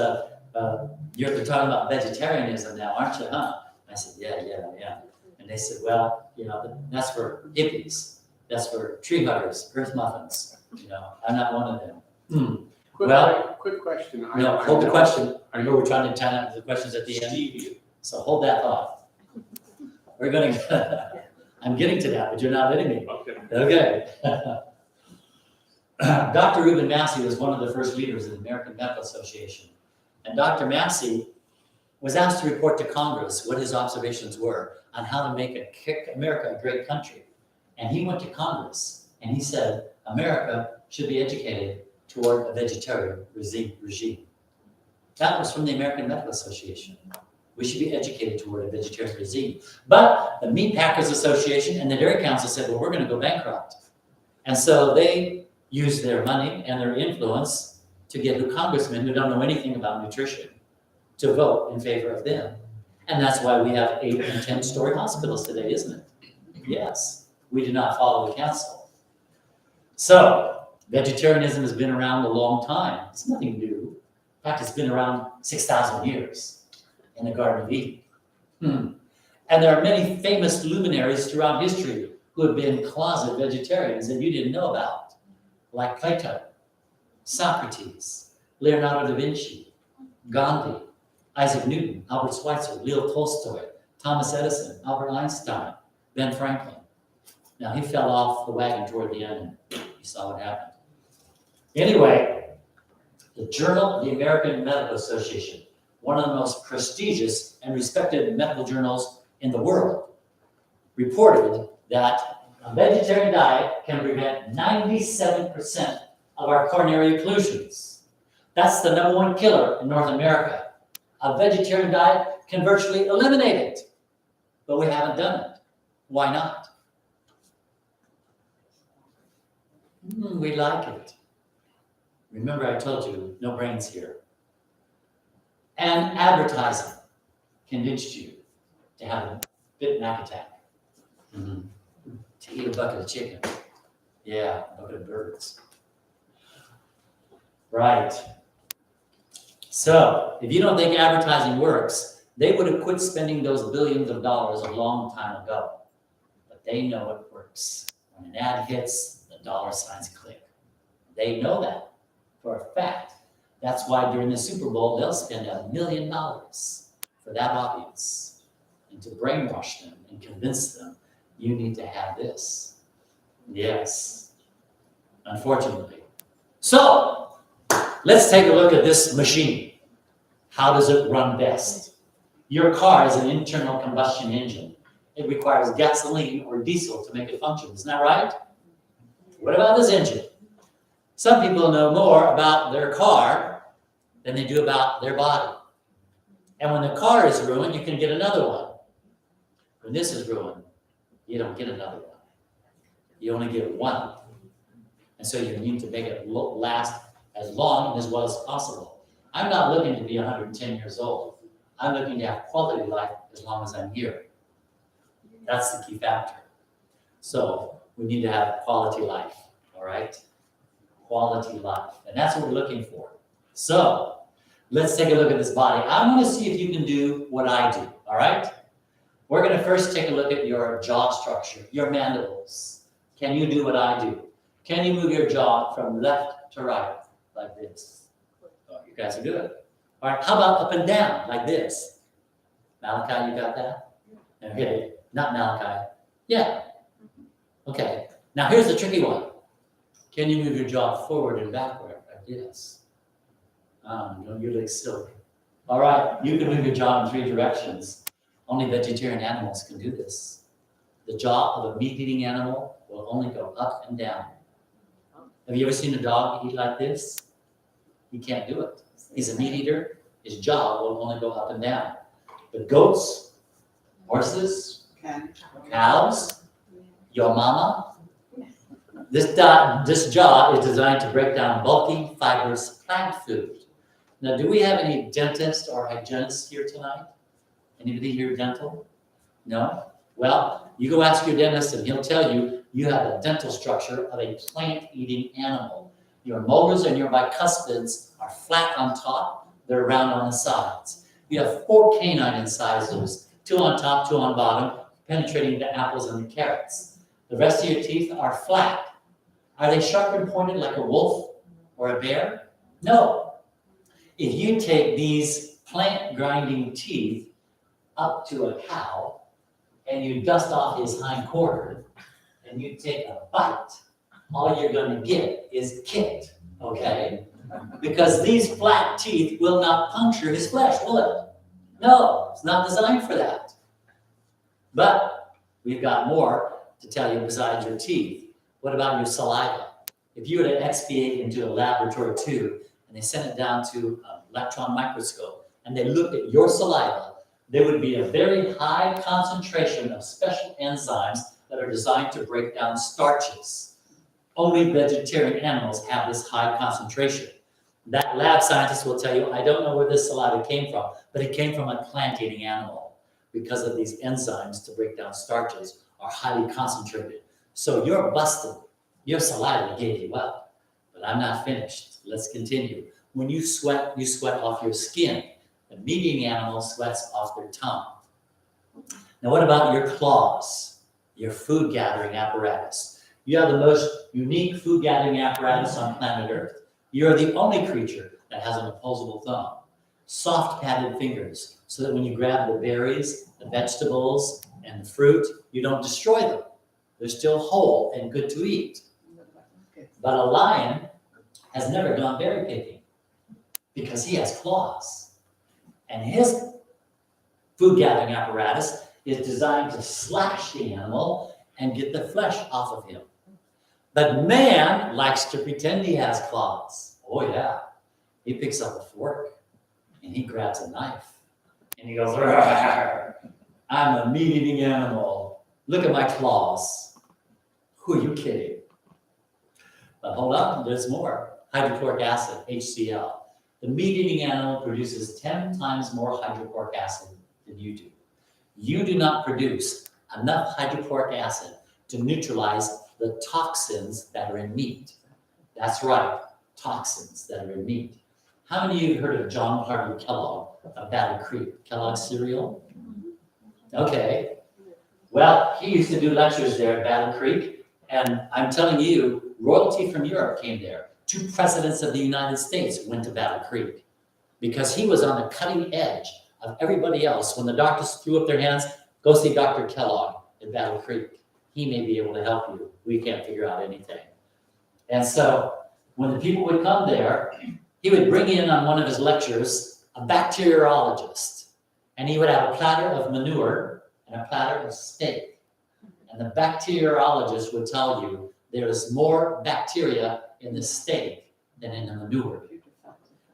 you're talking about vegetarianism now, aren't you, huh? I said, yeah. And they said, well, you know, that's for hippies. That's for tree huggers, earth muffins. You know, I'm not one of them. Quick question. No, hold the question. I know we're trying to tie up the questions at the end. So hold that thought. We're going to, I'm getting to that, but you're not letting me. Okay. Dr. Reuben Massey was one of the first leaders of the American Medical Association. And Dr. Massey was asked to report to Congress what his observations were on how to make America a great country. And he went to Congress and he said, America should be educated toward a vegetarian regime. That was from the American Medical Association. We should be educated toward a vegetarian regime. But the Meat Packers Association and the Dairy Council said, well, we're going to go bankrupt. And so they used their money and their influence to get the congressmen who don't know anything about nutrition to vote in favor of them. And that's why we have 8 and 10-story hospitals today, isn't it? Yes. we did not follow the counsel. So, vegetarianism has been around a long time. It's nothing new. In fact, it's been around 6,000 years in the Garden of Eden. And there are many famous luminaries throughout history who have been closet vegetarians that you didn't know about, like Plato, Socrates, Leonardo da Vinci, Gandhi, Isaac Newton, Albert Schweitzer, Leo Tolstoy, Thomas Edison, Albert Einstein, Ben Franklin. Now, he fell off the wagon toward the end, and you saw what happened. Anyway, the Journal of the American Medical Association, one of the most prestigious and respected medical journals in the world, reported that a vegetarian diet can prevent 97% of our coronary occlusions. That's the number one killer in North America. A vegetarian diet can virtually eliminate it, but we haven't done it. Why not? We like it. Remember, I told you, no brains here. And advertising convinced you to have a Big Mac attack. To eat a bucket of chicken. Yeah, a bucket of birds. Right. So, if you don't think advertising works, they would have quit spending those billions of dollars a long time ago. But they know it works. When an ad hits, the dollar signs click. They know that for a fact. That's why during the Super Bowl, they'll spend $1 million for that audience and to brainwash them and convince them, you need to have this. Yes, unfortunately. So, let's take a look at this machine. How does it run best? Your car is an internal combustion engine. It requires gasoline or diesel to make it function. Isn't that right? What about this engine? Some people know more about their car than they do about their body. And when the car is ruined, you can get another one. When this is ruined, you don't get another one. You only get one. And so you need to make it last as long and as well as possible. I'm not looking to be 110 years old. I'm looking to have quality life as long as I'm here. That's the key factor. So we need to have quality life, all right? Quality life. And that's what we're looking for. So let's take a look at this body. I want to see if you can do what I do, all right? We're going to first take a look at your jaw structure, your mandibles. Can you do what I do? Can you move your jaw from left to right like this? Oh, you guys are good. All right, how about up and down like this? Malachi, you got that? Okay, not Malachi. Yeah. Okay, now here's the tricky one. Can you move your jaw forward and backward like this? You look silly. All right, you can move your jaw in 3 directions. Only vegetarian animals can do this. The jaw of a meat-eating animal will only go up and down. Have you ever seen a dog eat like this? He can't do it. He's a meat eater. His jaw will only go up and down. But goats, horses, cows, your mama, this jaw is designed to break down bulky, fibrous plant food. Now, do we have any dentists or hygienists here tonight? Anybody here dental? No? Well, you go ask your dentist and he'll tell you you have a dental structure of a plant-eating animal. Your molars and your bicuspids are flat on top, they're round on the sides. You have 4 canine incisors, 2 on top, 2 on bottom, penetrating the apples and the carrots. The rest of your teeth are flat. Are they sharp and pointed like a wolf or a bear? No. If you take these plant-grinding teeth up to a cow and you dust off his hind quarter and you take a bite, all you're going to get is kicked, okay? Because these flat teeth will not puncture his flesh, will it? No, it's not designed for that. But we've got more to tell you besides your teeth. What about your saliva? If you were to expiate into a laboratory tube and they sent it down to an electron microscope and they looked at your saliva, there would be a very high concentration of special enzymes that are designed to break down starches. Only vegetarian animals have this high concentration. That lab scientist will tell you, I don't know where this saliva came from, but it came from a plant-eating animal because of these enzymes to break down starches are highly concentrated. So you're busted. Your saliva gave you up. But I'm not finished. Let's continue. When you sweat off your skin. The meat-eating animal sweats off their tongue. Now what about your claws? Your food gathering apparatus. You have the most unique food gathering apparatus on planet Earth. You're the only creature that has an opposable thumb. Soft padded fingers, so that when you grab the berries, the vegetables, and the fruit, you don't destroy them. They're still whole and good to eat. But a lion has never gone berry picking because he has claws. And his food gathering apparatus is designed to slash the animal and get the flesh off of him. But man likes to pretend he has claws. Oh yeah. He picks up a fork and he grabs a knife and he goes, "Rawr, I'm a meat-eating animal. Look at my claws." Who are you kidding? But hold on, there's more. Hydrochloric acid, HCl. The meat-eating animal produces 10 times more hydrochloric acid than you do. You do not produce enough hydrochloric acid to neutralize the toxins that are in meat. That's right, toxins that are in meat. How many of you have heard of John Harvey Kellogg of Battle Creek, Kellogg's cereal? Okay. Well, he used to do lectures there at Battle Creek, and I'm telling you, royalty from Europe came there. 2 presidents of the United States went to Battle Creek because he was on the cutting edge of everybody else. When the doctors threw up their hands, go see Dr. Kellogg at Battle Creek. He may be able to help you. We can't figure out anything. And so when the people would come there, he would bring in on one of his lectures a bacteriologist, and he would have a platter of manure and a platter of steak. And the bacteriologist would tell you there is more bacteria in the steak than in the manure.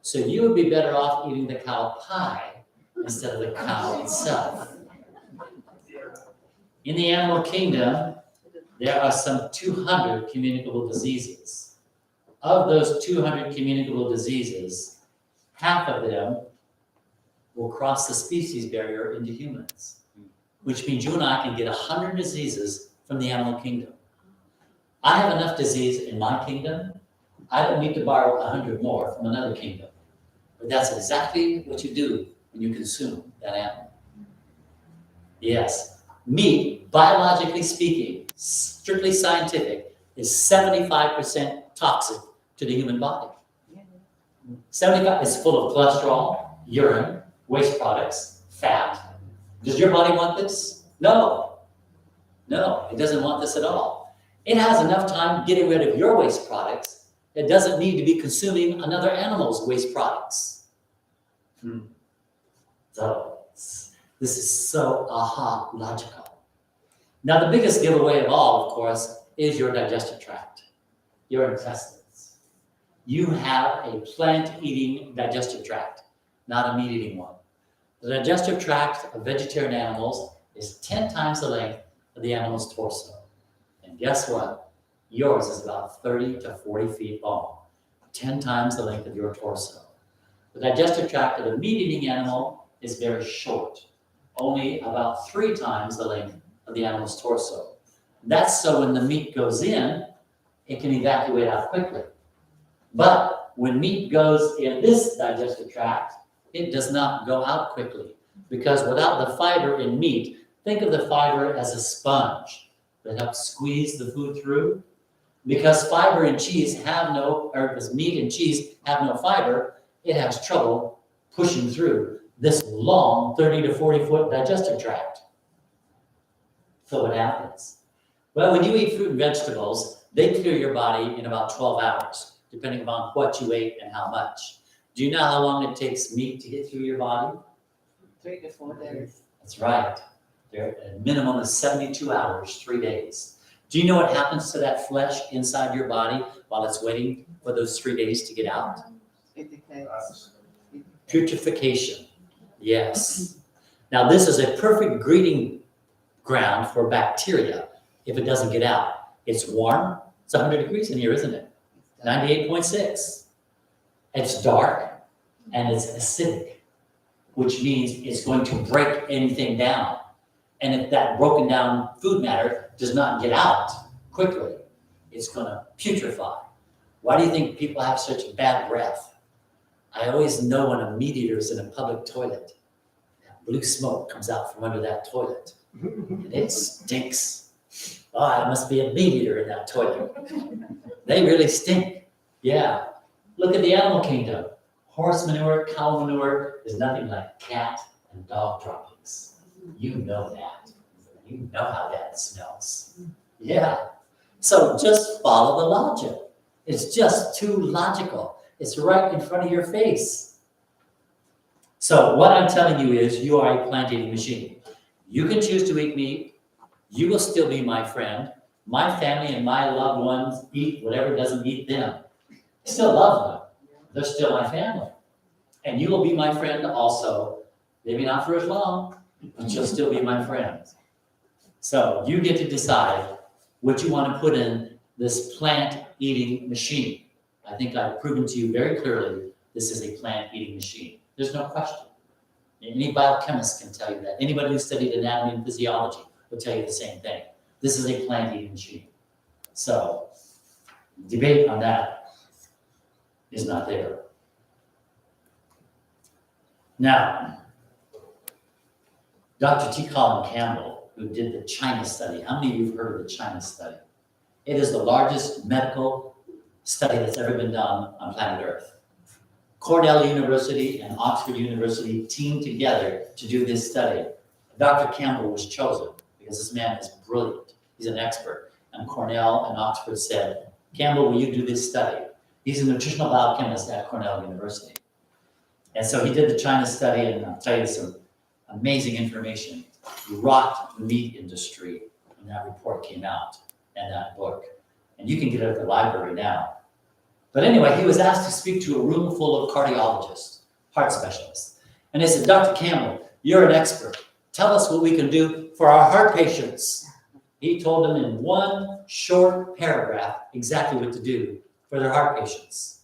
So you would be better off eating the cow pie instead of the cow itself. In the animal kingdom, there are some 200 communicable diseases. Of those 200 communicable diseases, half of them will cross the species barrier into humans, which means you and I can get 100 diseases from the animal kingdom. I have enough disease in my kingdom. I don't need to borrow 100 more from another kingdom. But that's exactly what you do when you consume that animal. Yes, meat, biologically speaking, strictly scientific, is 75% toxic to the human body. 75 is full of cholesterol, urine, waste products, fat. Does your body want this? No. No, it doesn't want this at all. It has enough time getting rid of your waste products. It doesn't need to be consuming another animal's waste products. So this is so logical. Now the biggest giveaway of all, of course, is your digestive tract, your intestines. You have a plant-eating digestive tract, not a meat-eating one. The digestive tract of vegetarian animals is 10 times the length of the animal's torso. And guess what? Yours is about 30 to 40 feet long, 10 times the length of your torso. The digestive tract of the meat-eating animal is very short, only about 3 times the length of the animal's torso. That's so when the meat goes in, it can evacuate out quickly. But when meat goes in this digestive tract, it does not go out quickly, because without the fiber in meat, think of the fiber as a sponge that helps squeeze the food through. Because fiber and cheese have no, or because meat and cheese have no fiber, it has trouble pushing through this long 30 to 40 foot digestive tract. So what happens? Well, when you eat fruit and vegetables, they clear your body in about 12 hours, depending upon what you ate and how much. Do you know how long it takes meat to get through your body? 3 to 4 days. That's right. A minimum of 72 hours, 3 days. Do you know what happens to that flesh inside your body while it's waiting for those 3 days to get out? It depends. Putrefaction. Yes. Now this is a perfect breeding ground for bacteria if it doesn't get out. It's warm. It's 100 degrees in here, isn't it? 98.6. It's dark and it's acidic, which means it's going to break anything down. And if that broken down food matter does not get out, quickly. It's going to putrefy. Why do you think people have such bad breath? I always know when a meat eater is in a public toilet, blue smoke comes out from under that toilet, and it stinks. Oh, it must be a meat eater in that toilet. They really stink. Yeah. Look at the animal kingdom. Horse manure, cow manure is nothing like cat and dog droppings. You know that. You know how that smells. Yeah. So just follow the logic. It's just too logical. It's right in front of your face. So what I'm telling you is you are a plant-eating machine. You can choose to eat meat. You will still be my friend. My family and my loved ones eat whatever doesn't eat them. I still love them. They're still my family. And you will be my friend also. Maybe not for as long, but you'll still be my friend. So you get to decide what you want to put in this plant-eating machine. I think I've proven to you very clearly this is a plant-eating machine. There's no question. Any biochemist can tell you that. Anybody who studied anatomy and physiology will tell you the same thing. This is a plant-eating machine. So debate on that is not there. Now, Dr. T. Colin Campbell, who did the China study. How many of you have heard of the China study? It is the largest medical study that's ever been done on planet Earth. Cornell University and Oxford University teamed together to do this study. Dr. Campbell was chosen because this man is brilliant. He's an expert. And Cornell and Oxford said, Campbell, will you do this study? He's a nutritional biochemist at Cornell University. And so he did the China study, and I'll tell you some amazing information. He rocked the meat industry when that report came out and that book. And you can get it at the library now. But anyway, he was asked to speak to a room full of cardiologists, heart specialists. And they said, Dr. Campbell, you're an expert. Tell us what we can do for our heart patients. He told them in one short paragraph exactly what to do for their heart patients.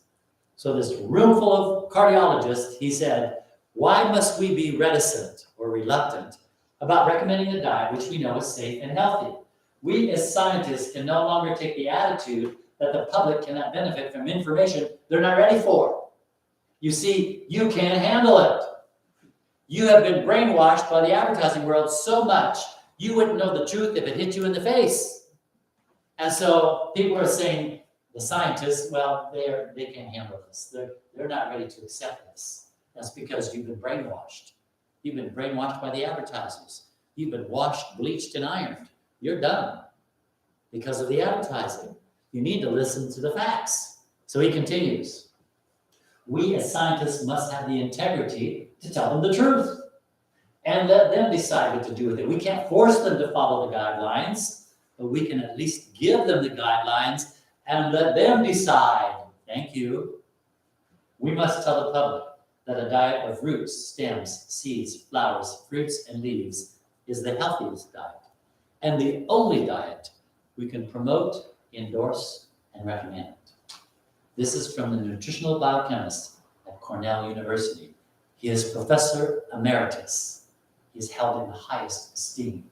So this room full of cardiologists, he said, why must we be reticent or reluctant about recommending a diet which we know is safe and healthy? We as scientists can no longer take the attitude that the public cannot benefit from information they're not ready for. You see, you can't handle it. You have been brainwashed by the advertising world so much, you wouldn't know the truth if it hit you in the face. And so people are saying, the scientists, well, they can't handle this. They're not ready to accept this. That's because you've been brainwashed. You've been brainwashed by the advertisers. You've been washed, bleached, and ironed. You're done because of the advertising. You need to listen to the facts. So he continues. We as scientists must have the integrity to tell them the truth and let them decide what to do with it. We can't force them to follow the guidelines, but we can at least give them the guidelines and let them decide. Thank you. We must tell the public that a diet of roots, stems, seeds, flowers, fruits, and leaves is the healthiest diet and the only diet we can promote, endorse, and recommend. This is from the nutritional biochemist at Cornell University. He is Professor Emeritus. He is held in the highest esteem.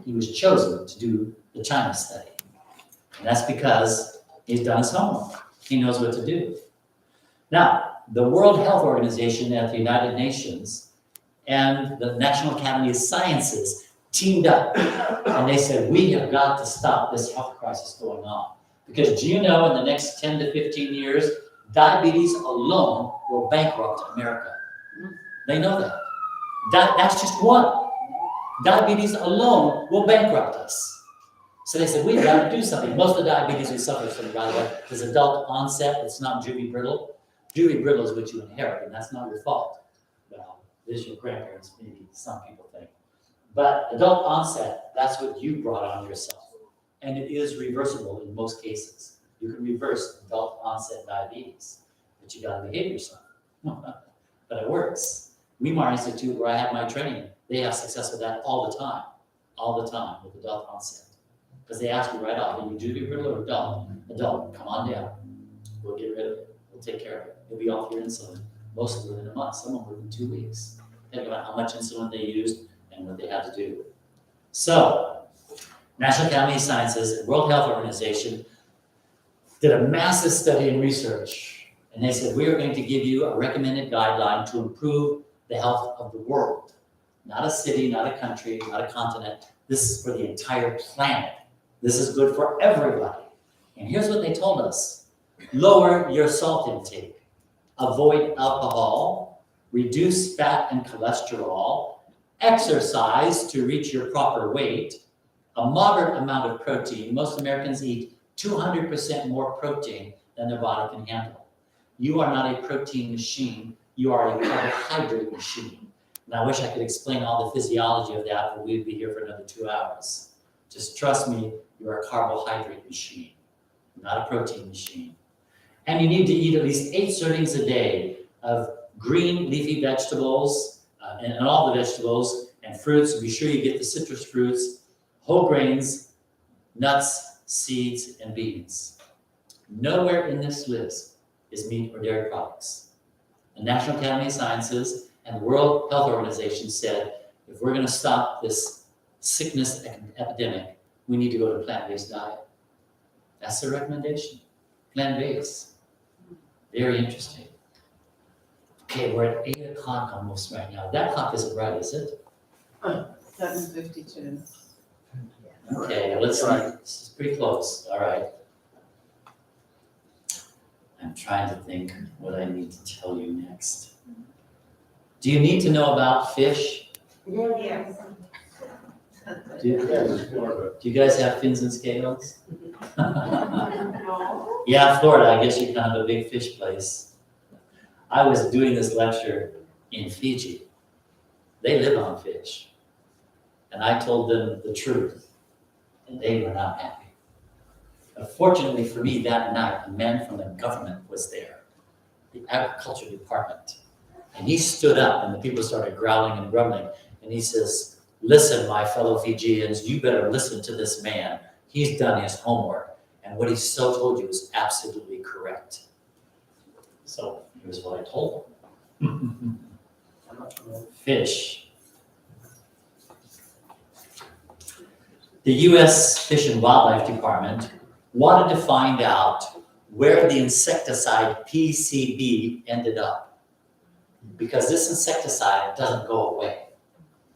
He was chosen to do the China study. And that's because he's done his homework. He knows what to do. Now, the World Health Organization at the United Nations and the National Academy of Sciences teamed up and they said, we have got to stop this health crisis going on. Because do you know in the next 10 to 15 years, diabetes alone will bankrupt America. They know that. That's just one. Diabetes alone will bankrupt us. So they said, we've got to do something. Most of the diabetes we suffer from, by the way, is adult onset. It's not Juby brittle. Juby brittle is what you inherit, and that's not your fault. Well, it is your grandparents, maybe some people think. But adult onset, that's what you brought on yourself. And it is reversible in most cases. You can reverse adult onset diabetes, but you got to behave yourself. But it works. Weimar Institute, where I have my training, they have success with that all the time with adult onset. Because they ask you right off, are you Juby brittle or adult? Adult, come on down. We'll get rid of it. We'll take care of it. You'll be off your insulin, mostly within a month, some of them within 2 weeks. Think about how much insulin they used and what they had to do. So, National Academy of Sciences and World Health Organization did a massive study and research. And they said, we are going to give you a recommended guideline to improve the health of the world. Not a city, not a country, not a continent. This is for the entire planet. This is good for everybody. And here's what they told us. Lower your salt intake. Avoid alcohol. Reduce fat and cholesterol. Exercise to reach your proper weight. A moderate amount of protein. Most Americans eat 200% more protein than their body can handle. You are not a protein machine. You are a carbohydrate machine. And I wish I could explain all the physiology of that, but we'd be here for another 2 hours. Just trust me, you're a carbohydrate machine, not a protein machine. And you need to eat at least 8 servings a day of green leafy vegetables and all the vegetables and fruits. Be sure you get the citrus fruits, whole grains, nuts, seeds, and beans. Nowhere in this list is meat or dairy products. The National Academy of Sciences and the World Health Organization said, if we're going to stop this sickness epidemic, we need to go to a plant-based diet. That's the recommendation. Plant-based. Very interesting. Okay, we're at 8 o'clock almost right now. That clock isn't right, is it? 7:52. Okay, let's see. This is pretty close. All right. I'm trying to think what I need to tell you next. Do you need to know about fish? Yes. Do you guys have fins and scales? No. Yeah, Florida, I guess you're kind of a big fish place. I was doing this lecture in Fiji. They live on fish. And I told them the truth, and they were not happy. Fortunately for me, that night, a man from the government was there, the agriculture department. And he stood up, and the people started growling and grumbling. And he says, listen, my fellow Fijians, you better listen to this man. He's done his homework. And what he so told you is absolutely correct. So here's what I told him. Fish. The U.S. Fish and Wildlife Department wanted to find out where the insecticide PCB ended up. Because this insecticide doesn't go away.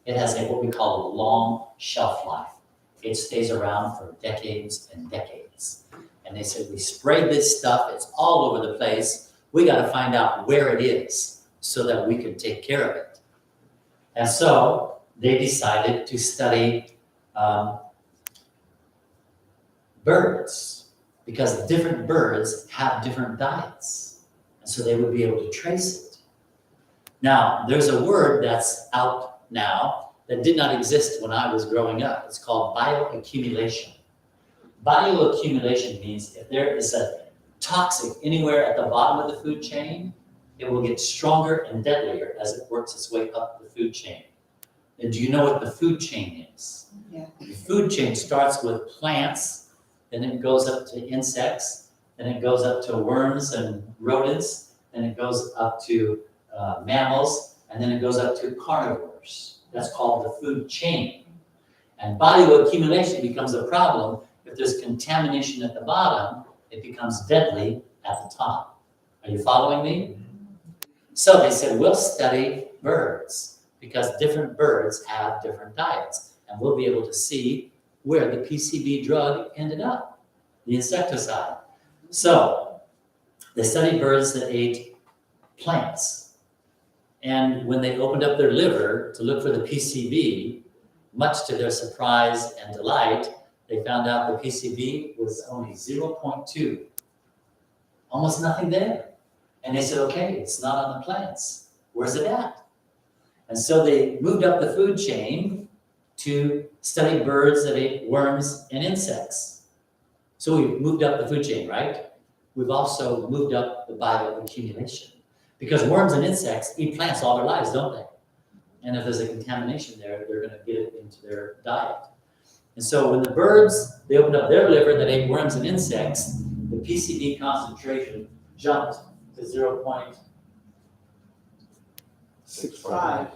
It has what we call a long shelf life. It stays around for decades and decades. And they said, we sprayed this stuff, it's all over the place. We got to find out where it is so that we can take care of it. And so they decided to study birds, because different birds have different diets. And so they would be able to trace it. Now, there's a word that's out now that did not exist when I was growing up. It's called bioaccumulation. Bioaccumulation means if there is a toxic anywhere at the bottom of the food chain, it will get stronger and deadlier as it works its way up the food chain. And do you know what the food chain is? Yeah. The food chain starts with plants, then it goes up to insects, then it goes up to worms and rodents, then it goes up to mammals, and then it goes up to carnivores. That's called the food chain. And bioaccumulation becomes a problem if there's contamination at the bottom, it becomes deadly at the top. Are you following me? So they said, we'll study birds because different birds have different diets, and we'll be able to see where the PCB drug ended up, the insecticide. So they studied birds that ate plants. And when they opened up their liver to look for the PCB, much to their surprise and delight, they found out the PCB was only 0.2, almost nothing there. And they said, okay, it's not on the plants. Where's it at? And so they moved up the food chain to study birds that ate worms and insects. So we moved up the food chain, right? We've also moved up the bioaccumulation. Because worms and insects eat plants all their lives, don't they? And if there's a contamination there, they're going to get it into their diet. And so when the birds, they opened up their liver that ate worms and insects, the PCB concentration jumped to 0.65.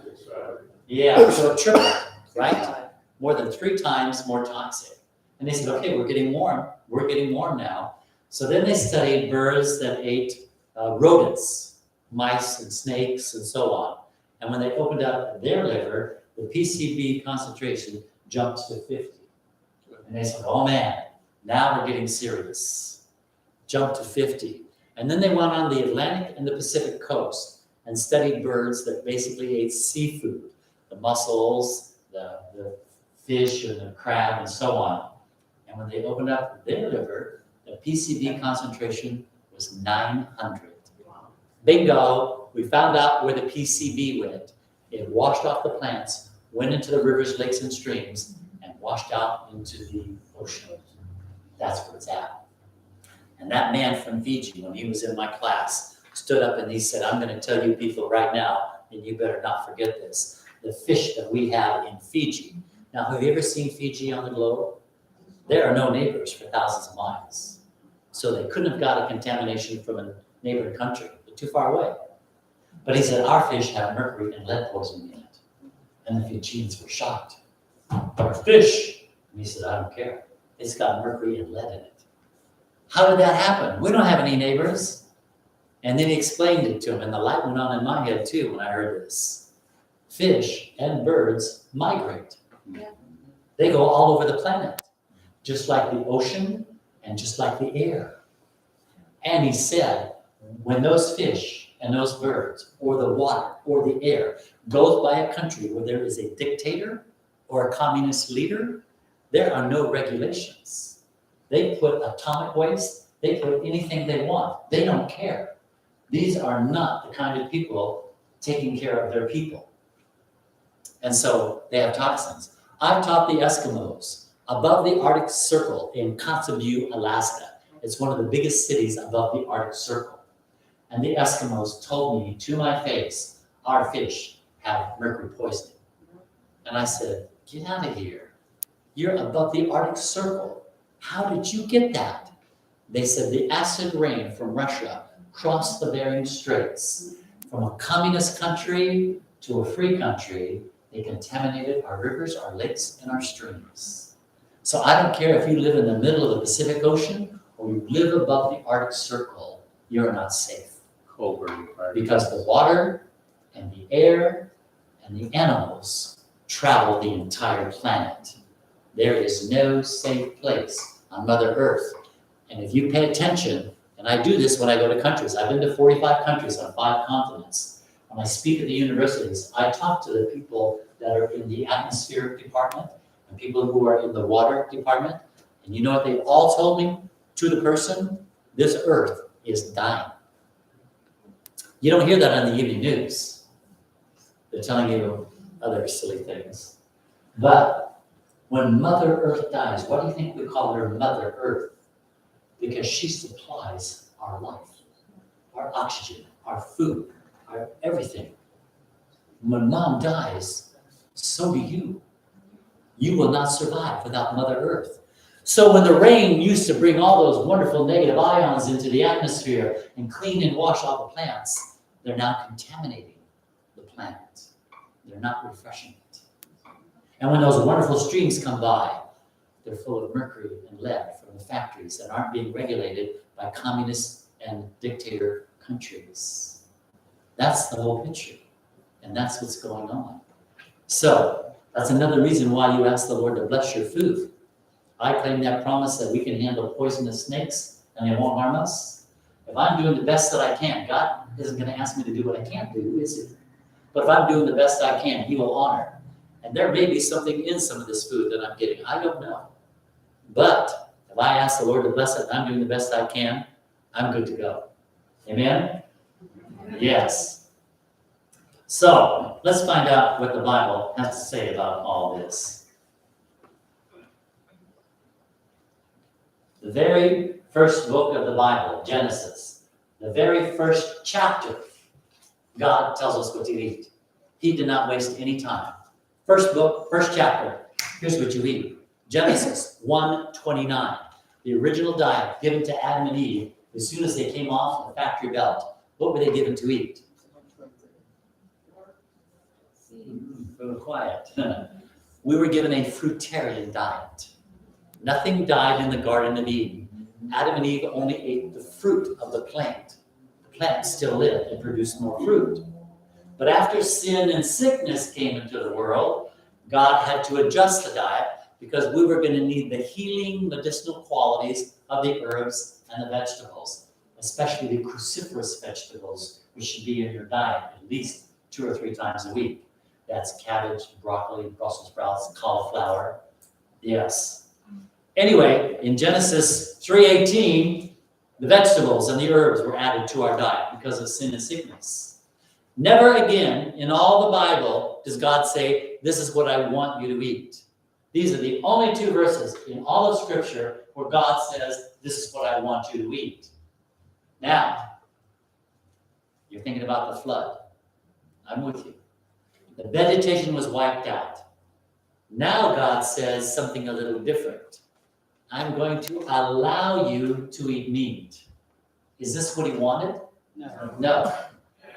Yeah, so it tripled, right? More than 3 times more toxic. And they said, okay, we're getting warm now. So then they studied birds that ate rodents, mice and snakes and so on. And when they opened up their liver, the PCB concentration jumped to 50. And they said, oh man, now we're getting serious. Jumped to 50. And then they went on the Atlantic and the Pacific coast and studied birds that basically ate seafood, the mussels, the fish and the crab and so on. And when they opened up their liver, the PCB concentration was 900. Bingo, we found out where the PCB went. It washed off the plants, went into the rivers, lakes, and streams, and washed out into the ocean. That's where it's at. And that man from Fiji, when he was in my class, stood up and he said, I'm going to tell you people right now, and you better not forget this, the fish that we have in Fiji. Now, have you ever seen Fiji on the globe? There are no neighbors for thousands of miles. So they couldn't have got a contamination from a neighboring country. They're too far away. But he said, our fish have mercury and lead poisoning in it. And the Fijians were shocked. Our fish. And he said, I don't care. It's got mercury and lead in it. How did that happen? We don't have any neighbors. And then he explained it to him, and the light went on in my head too when I heard this. Fish and birds migrate. Yeah. They go all over the planet, just like the ocean and just like the air. And he said, when those fish and those birds or the water or the air goes by a country where there is a dictator or a communist leader, there are no regulations. They put atomic waste, they put anything they want. They don't care. These are not the kind of people taking care of their people. And so they have toxins. I've taught the Eskimos above the Arctic Circle in Kotzebue, Alaska. It's one of the biggest cities above the Arctic Circle. And the Eskimos told me to my face, our fish have mercury poisoning. And I said, get out of here. You're above the Arctic Circle. How did you get that? They said the acid rain from Russia crossed the Bering Straits. From a communist country to a free country, they contaminated our rivers, our lakes, and our streams. So I don't care if you live in the middle of the Pacific Ocean or you live above the Arctic Circle, you're not safe. Because the water and the air and the animals travel the entire planet. There is no safe place on Mother Earth. And if you pay attention, and I do this when I go to countries, I've been to 45 countries on 5 continents. When I speak at the universities, I talk to the people that are in the atmospheric department and people who are in the water department. And you know what they've all told me to the person? This earth is dying. You don't hear that on the evening news. They're telling you other silly things. But when Mother Earth dies, what do you think we call her Mother Earth? Because she supplies our life, our oxygen, our food, our everything. When Mom dies, so do you. You will not survive without Mother Earth. So when the rain used to bring all those wonderful negative ions into the atmosphere and clean and wash all the plants, they're now contaminating the planet. They're not refreshing it. And when those wonderful streams come by, they're full of mercury and lead from the factories that aren't being regulated by communist and dictator countries. That's the whole picture. And that's what's going on. So that's another reason why you ask the Lord to bless your food. I claim that promise that we can handle poisonous snakes and they won't harm us. If I'm doing the best that I can, God isn't going to ask me to do what I can't do, is he? But if I'm doing the best I can, he will honor. And there may be something in some of this food that I'm getting. I don't know. But if I ask the Lord to bless it and I'm doing the best I can, I'm good to go. Amen? Yes. So let's find out what the Bible has to say about all this. The very first book of the Bible, Genesis, the very first chapter, God tells us what to eat. He did not waste any time. First book, first chapter, here's what you eat. Genesis 1:29, the original diet given to Adam and Eve as soon as they came off the factory belt. What were they given to eat? A little quiet. We were given a fruitarian diet. Nothing died in the Garden of Eden. Adam and Eve only ate the fruit of the plant. The plant still lived and produced more fruit. But after sin and sickness came into the world, God had to adjust the diet because we were going to need the healing medicinal qualities of the herbs and the vegetables, especially the cruciferous vegetables, which should be in your diet at least 2 or 3 times a week. That's cabbage, broccoli, Brussels sprouts, cauliflower. Yes. Anyway, in Genesis 3:18, the vegetables and the herbs were added to our diet because of sin and sickness. Never again in all the Bible does God say, this is what I want you to eat. These are the only 2 verses in all of Scripture where God says, this is what I want you to eat. Now, you're thinking about the flood. I'm with you. The vegetation was wiped out. Now God says something a little different. I'm going to allow you to eat meat. Is this what he wanted? No. No.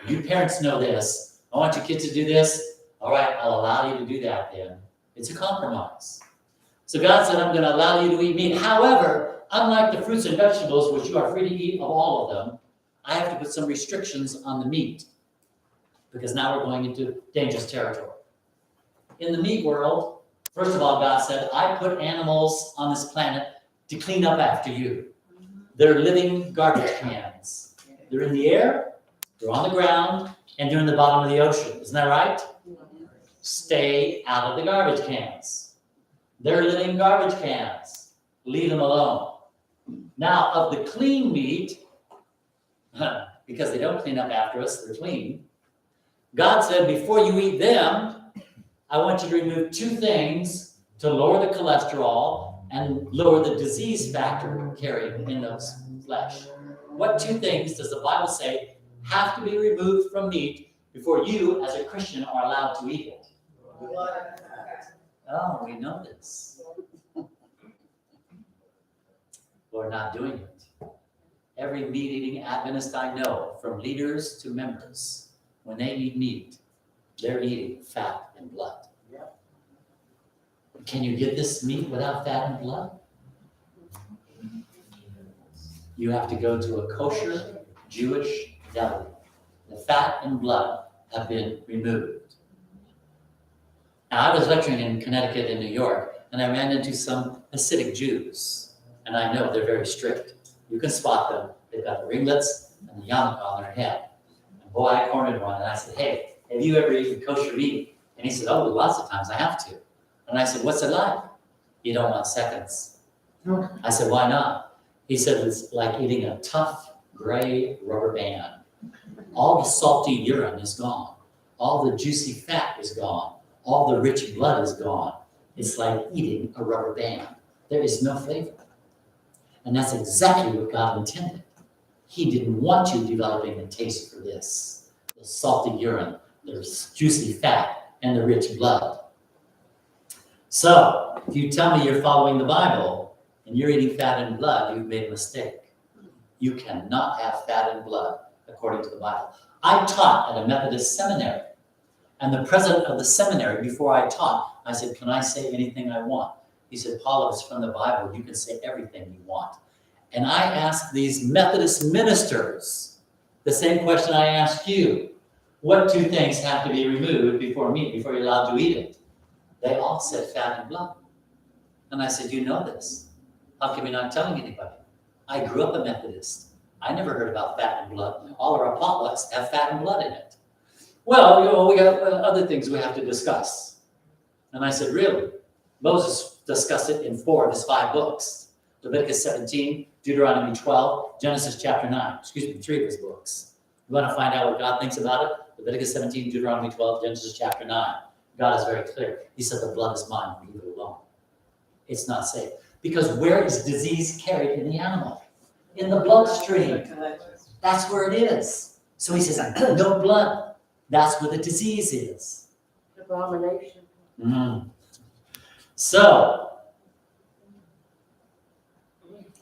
You parents know this. I want your kids to do this. All right, I'll allow you to do that then. It's a compromise. So God said, I'm going to allow you to eat meat. However, unlike the fruits and vegetables, which you are free to eat of all of them, I have to put some restrictions on the meat because now we're going into dangerous territory. In the meat world, first of all, God said, I put animals on this planet to clean up after you. They're living garbage cans. They're in the air, they're on the ground, and they're in the bottom of the ocean. Isn't that right? Stay out of the garbage cans. They're living garbage cans. Leave them alone. Now, of the clean meat, because they don't clean up after us, they're clean. God said, before you eat them, I want you to remove 2 things to lower the cholesterol and lower the disease factor carried in those flesh. What 2 things does the Bible say have to be removed from meat before you, as a Christian, are allowed to eat it? Oh, we know this. We're not doing it. Every meat-eating Adventist I know, from leaders to members, when they eat meat, they're eating fat and blood. Can you get this meat without fat and blood? You have to go to a kosher Jewish deli. The fat and blood have been removed. Now, I was lecturing in Connecticut and New York, and I ran into some Hasidic Jews, and I know they're very strict. You can spot them. They've got the ringlets and the yarmulke on their head. And boy, I cornered one, and I said, hey, have you ever eaten kosher meat? And he said, oh, lots of times I have to. And I said, what's it like? You don't want seconds. I said, why not? He said, it's like eating a tough, gray rubber band. All the salty urine is gone. All the juicy fat is gone. All the rich blood is gone. It's like eating a rubber band. There is no flavor. And that's exactly what God intended. He didn't want you developing a taste for this. The salty urine, the juicy fat, and the rich blood. So, if you tell me you're following the Bible and you're eating fat and blood, you've made a mistake. You cannot have fat and blood according to the Bible. I taught at a Methodist seminary, and the president of the seminary, before I taught, I said, can I say anything I want? He said, Paul, if it's from the Bible, you can say everything you want. And I asked these Methodist ministers the same question I asked you. What 2 things have to be removed before you're allowed to eat it? They all said fat and blood. And I said, you know this. How come you're not telling anybody? I grew up a Methodist. I never heard about fat and blood. All of our potlucks have fat and blood in it. Well, we got other things we have to discuss. And I said, really? Moses discussed it in 4 of his 5 books. Leviticus 17, Deuteronomy 12, Genesis chapter 9. 3 of his books. You want to find out what God thinks about it? Leviticus 17, Deuteronomy 12, Genesis chapter 9. God is very clear. He said the blood is mine, leave it alone. It's not safe. Because where is disease carried in the animal? In the bloodstream. That's where it is. So he says, no blood. That's where the disease is. Abomination. So,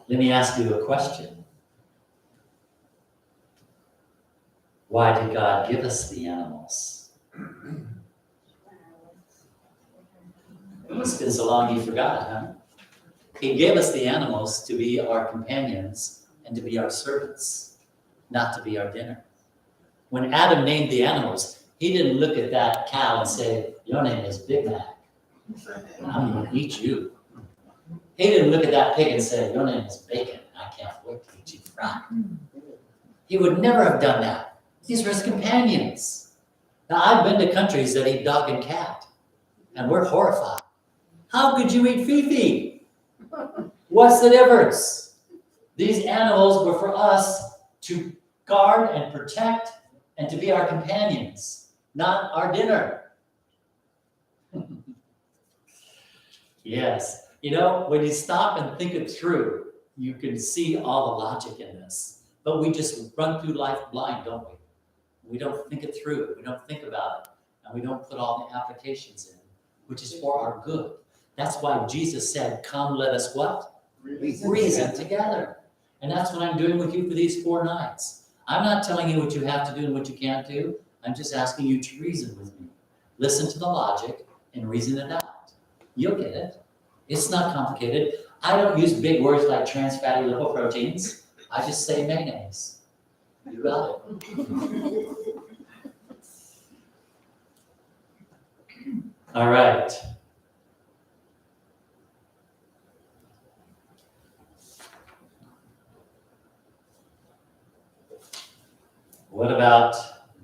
let me ask you a question. Why did God give us the animals? It's been so long you forgot, huh? He gave us the animals to be our companions and to be our servants, not to be our dinner. When Adam named the animals, he didn't look at that cow and say, your name is Big Mac. I'm going to eat you. He didn't look at that pig and say, your name is Bacon. I can't wait to eat you fried. He would never have done that. These were his companions. Now, I've been to countries that eat dog and cat, and we're horrified. How could you eat Fifi? What's the difference? These animals were for us to guard and protect and to be our companions, not our dinner. Yes. You know, when you stop and think it through, you can see all the logic in this. But we just run through life blind, don't we? We don't think it through. We don't think about it. And we don't put all the applications in, which is for our good. That's why Jesus said, come, let us what? Reason together. And that's what I'm doing with you for these 4 nights. I'm not telling you what you have to do and what you can't do. I'm just asking you to reason with me. Listen to the logic and reason it out. You'll get it. It's not complicated. I don't use big words like trans fatty lipoproteins. I just say mayonnaise. You got it. All right. What about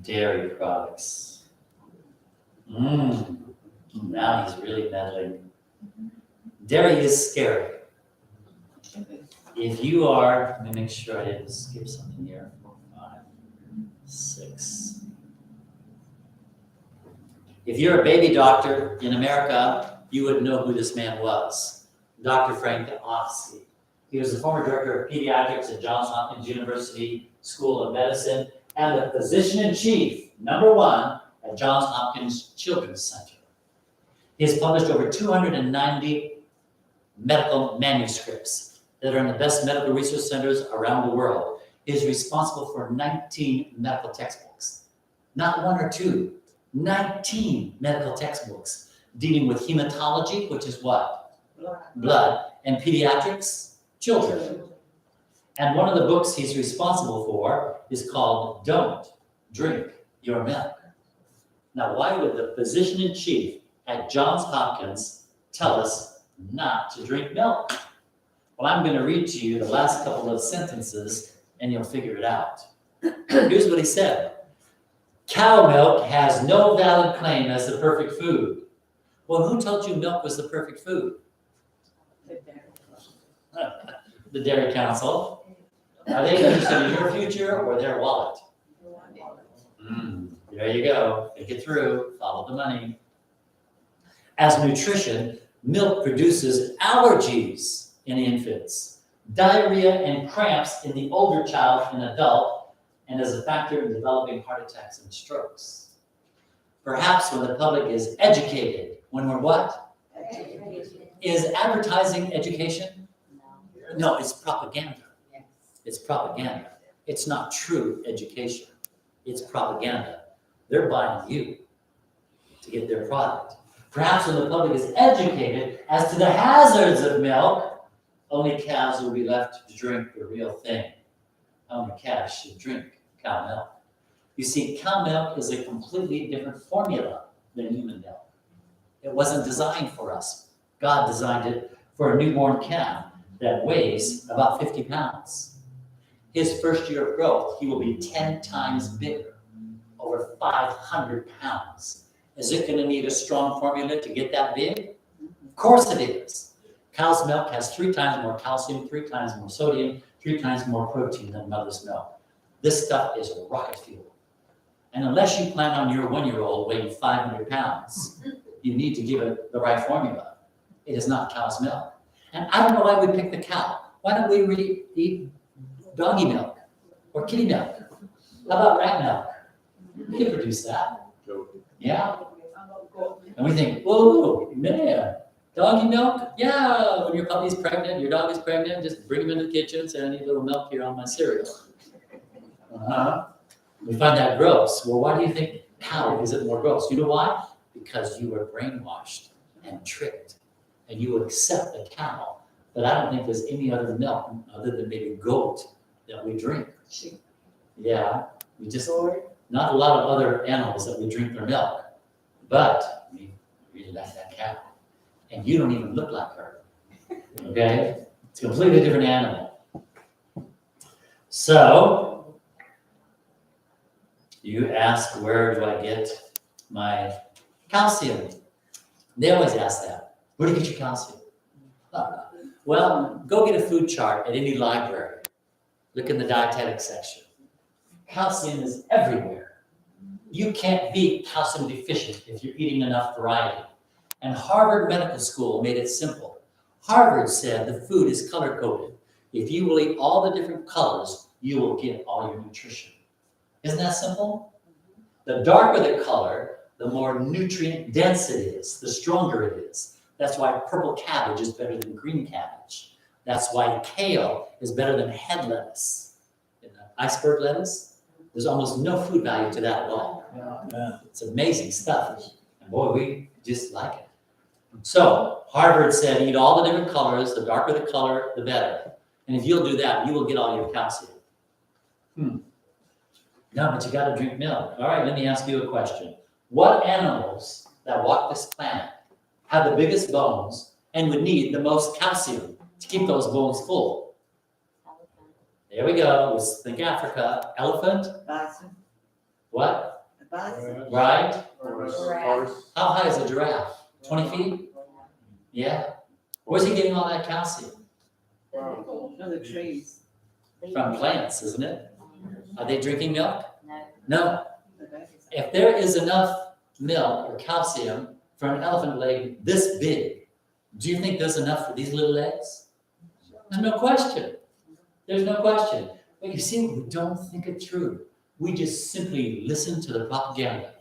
dairy products? Now he's really meddling. Dairy is scary. If you are, let me make sure I didn't skip something here. 4, 5, 6. If you're a baby doctor in America, you would know who this man was. Dr. Frank Offsey. He was the former director of pediatrics at Johns Hopkins University School of Medicine and the physician-in-chief, #1, at Johns Hopkins Children's Center. He has published over 290 medical manuscripts that are in the best medical research centers around the world. He is responsible for 19 medical textbooks. Not 1 or 2, 19 medical textbooks dealing with hematology, which is what? Blood. And pediatrics, children. And one of the books he's responsible for is called Don't Drink Your Milk. Now, why would the physician-in-chief at Johns Hopkins tell us not to drink milk? Well, I'm going to read to you the last couple of sentences and you'll figure it out. Here's what he said. Cow milk has no valid claim as the perfect food. Well, who told you milk was the perfect food? The Dairy Council. Are they interested in your future or their wallet? There you go. Think it through. Follow the money. As nutrition, milk produces allergies in infants, diarrhea and cramps in the older child and adult, and is a factor in developing heart attacks and strokes. Perhaps when the public is educated, when we're what? Is advertising education? No, it's propaganda. It's propaganda. It's not true education. It's propaganda. They're buying you to get their product. Perhaps when the public is educated as to the hazards of milk, only cows will be left to drink the real thing. Only calves should drink cow milk. You see, cow milk is a completely different formula than human milk. It wasn't designed for us. God designed it for a newborn calf that weighs about 50 pounds. His first year of growth, he will be 10 times bigger, over 500 pounds. Is it going to need a strong formula to get that big? Of course it is. Cow's milk has 3 times more calcium, 3 times more sodium, 3 times more protein than mother's milk. This stuff is rocket fuel. And unless you plan on your 1-year-old weighing 500 pounds, you need to give it the right formula. It is not cow's milk. And I don't know why we pick the cow. Why don't we eat doggy milk or kitty milk? How about rat milk? We can produce that. Yeah. And we think, whoa, man, doggy milk? Yeah, when your puppy's pregnant, your dog is pregnant, just bring them into the kitchen, say, I need a little milk here on my cereal. We find that gross. Well, why do you think cow isn't more gross? You know why? Because you were brainwashed and tricked. And you accept the cow but I don't think there's any other milk other than maybe goat that we drink. Sheep. Yeah, we just, Goat. not a lot of other animals that we drink their milk, but we really like that cow. And you don't even look like her, okay? It's a completely different animal. So, you ask, where do I get my calcium? They always ask that. Where do you get your calcium? Well, go get a food chart at any library. Look in the dietetic section. Calcium is everywhere. You can't be calcium deficient if you're eating enough variety. And Harvard Medical School made it simple. Harvard said the food is color-coded. If you will eat all the different colors, you will get all your nutrition. Isn't that simple? The darker the color, the more nutrient dense it is, the stronger it is. That's why purple cabbage is better than green cabbage. That's why kale is better than head lettuce. Iceberg lettuce, there's almost no food value to that at all. It's amazing stuff. And boy, we just like it. So Harvard said, eat all the different colors. The darker the color, the better. And if you'll do that, you will get all your calcium. No, but you got to drink milk. All right, let me ask you a question. What animals that walk this planet have the biggest bones and would need the most calcium to keep those bones full? There we go. Let's think Africa. Elephant? Bison. What? A bison. Right? Horse. How high is a giraffe? 20 feet? Yeah. Where's he getting all that calcium? No, the trees. From plants, isn't it? Are they drinking milk? No. No. The babies. If there is enough milk or calcium for an elephant leg this big, do you think there's enough for these little legs? There's no question. There's no question. But you see, we don't think it through. We just simply listen to the propaganda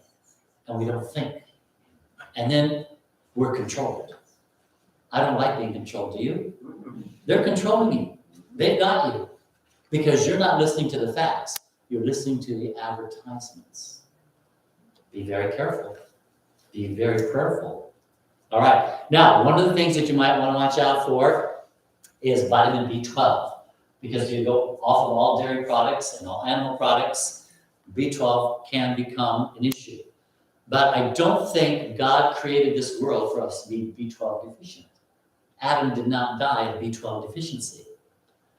and we don't think. And then we're controlled. I don't like being controlled, do you? They're controlling you. They've got you. Because you're not listening to the facts. You're listening to the advertisements. Be very careful. Be very prayerful. All right. Now, one of the things that you might want to watch out for is vitamin B12. Because you go off of all dairy products and all animal products, B12 can become an issue. But I don't think God created this world for us to be B12 deficient. Adam did not die of B12 deficiency.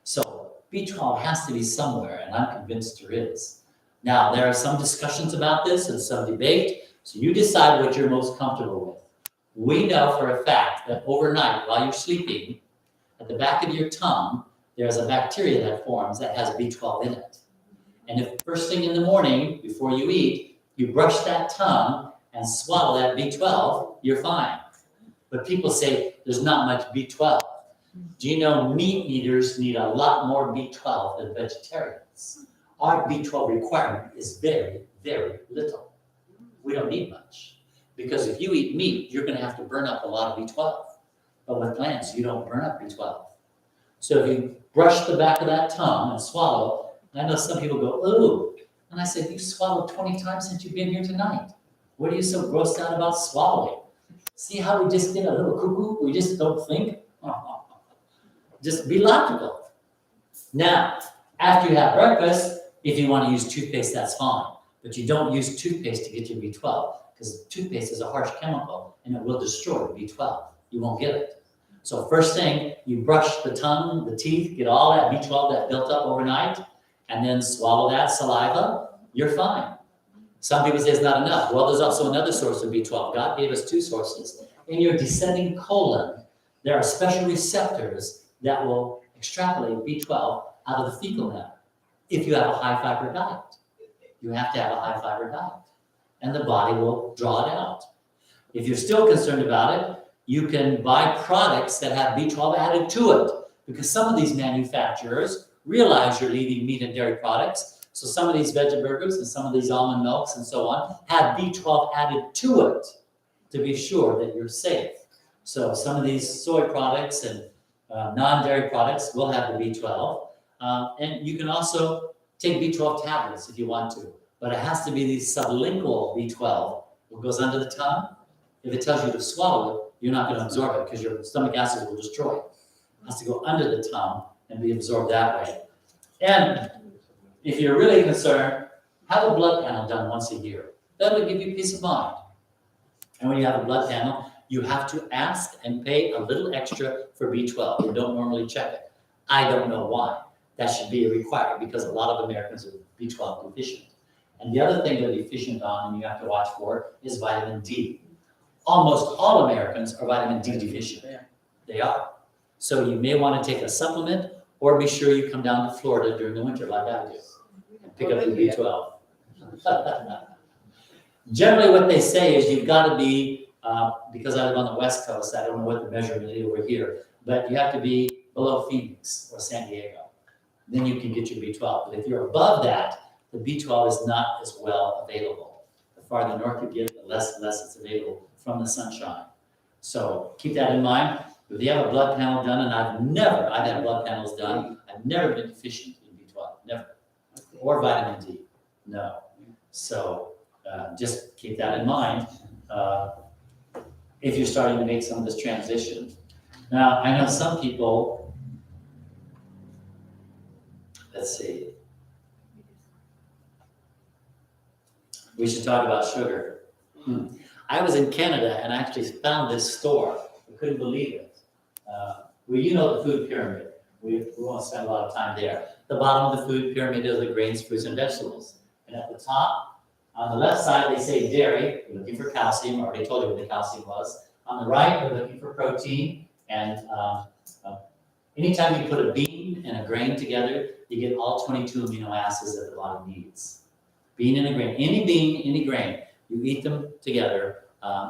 So B12 has to be somewhere, and I'm convinced there is. Now, there are some discussions about this and some debate, so you decide what you're most comfortable with. We know for a fact that overnight, while you're sleeping, at the back of your tongue, there's a bacteria that forms that has B12 in it. And if first thing in the morning, before you eat, you brush that tongue and swallow that B12, you're fine. But people say there's not much B12. Do you know meat eaters need a lot more B12 than vegetarians? Our B12 requirement is very, very little. We don't need much. Because if you eat meat, you're going to have to burn up a lot of B12. But with plants, you don't burn up B12. So if you brush the back of that tongue and swallow, and I know some people go, ooh. And I said, you swallowed 20 times since you've been here tonight. What are you so grossed out about swallowing? See how we just get a little cuckoo? We just don't think? Just be logical. Now, after you have breakfast, if you want to use toothpaste, that's fine. But you don't use toothpaste to get your B12 because toothpaste is a harsh chemical and it will destroy B12. You won't get it. So first thing, you brush the tongue, the teeth, get all that B12 that built up overnight, and then swallow that saliva, you're fine. Some people say it's not enough. Well, there's also another source of B12. God gave us two sources. In your descending colon, there are special receptors that will extrapolate B12 out of the fecal matter if you have a high fiber diet. You have to have a high fiber diet, and the body will draw it out. If you're still concerned about it, you can buy products that have B12 added to it, because some of these manufacturers realize you're eating meat and dairy products. So some of these veggie burgers and some of these almond milks and so on have B12 added to it to be sure that you're safe. So some of these soy products and non-dairy products will have the B12. And you can also take B12 tablets if you want to, but it has to be the sublingual B12, what goes under the tongue. If it tells you to swallow it, you're not going to absorb it because your stomach acid will destroy it. has to go under the tongue and be absorbed that way. And if you're really concerned, have a blood panel done once a year. That'll give you peace of mind. And when you have a blood panel, you have to ask and pay a little extra for B12. You don't normally check it. I don't know why. That should be required because a lot of Americans are B12 deficient. And the other thing they're deficient on, and you have to watch for, is vitamin D. Almost all Americans are vitamin D deficient. They are. So you may want to take a supplement, or be sure you come down to Florida during the winter like I do. And pick up the B12. Generally what they say is you've got to be, because I live on the West Coast, I don't know what the measurement is over here, but you have to be below Phoenix or San Diego. Then you can get your B12. But if you're above that, the B12 is not as well available. The farther north you get, the less it's available from the sunshine. So keep that in mind. If you have a blood panel done, and I've had blood panels done, I've never been deficient in B12, never. Or vitamin D, no. So just keep that in mind if you're starting to make some of this transition. Now, I know some people, let's see. We should talk about sugar. I was in Canada and I actually found this store. I couldn't believe it. Well, you know the food pyramid. We won't spend a lot of time there. The bottom of the food pyramid is the grains, fruits, and vegetables. And at the top, on the left side, they say dairy. You're looking for calcium. I already told you what the calcium was. On the right, we're looking for protein. And anytime you put a bean and a grain together, you get all 22 amino acids that the body needs. Bean and a grain. Any bean, any grain, you eat them together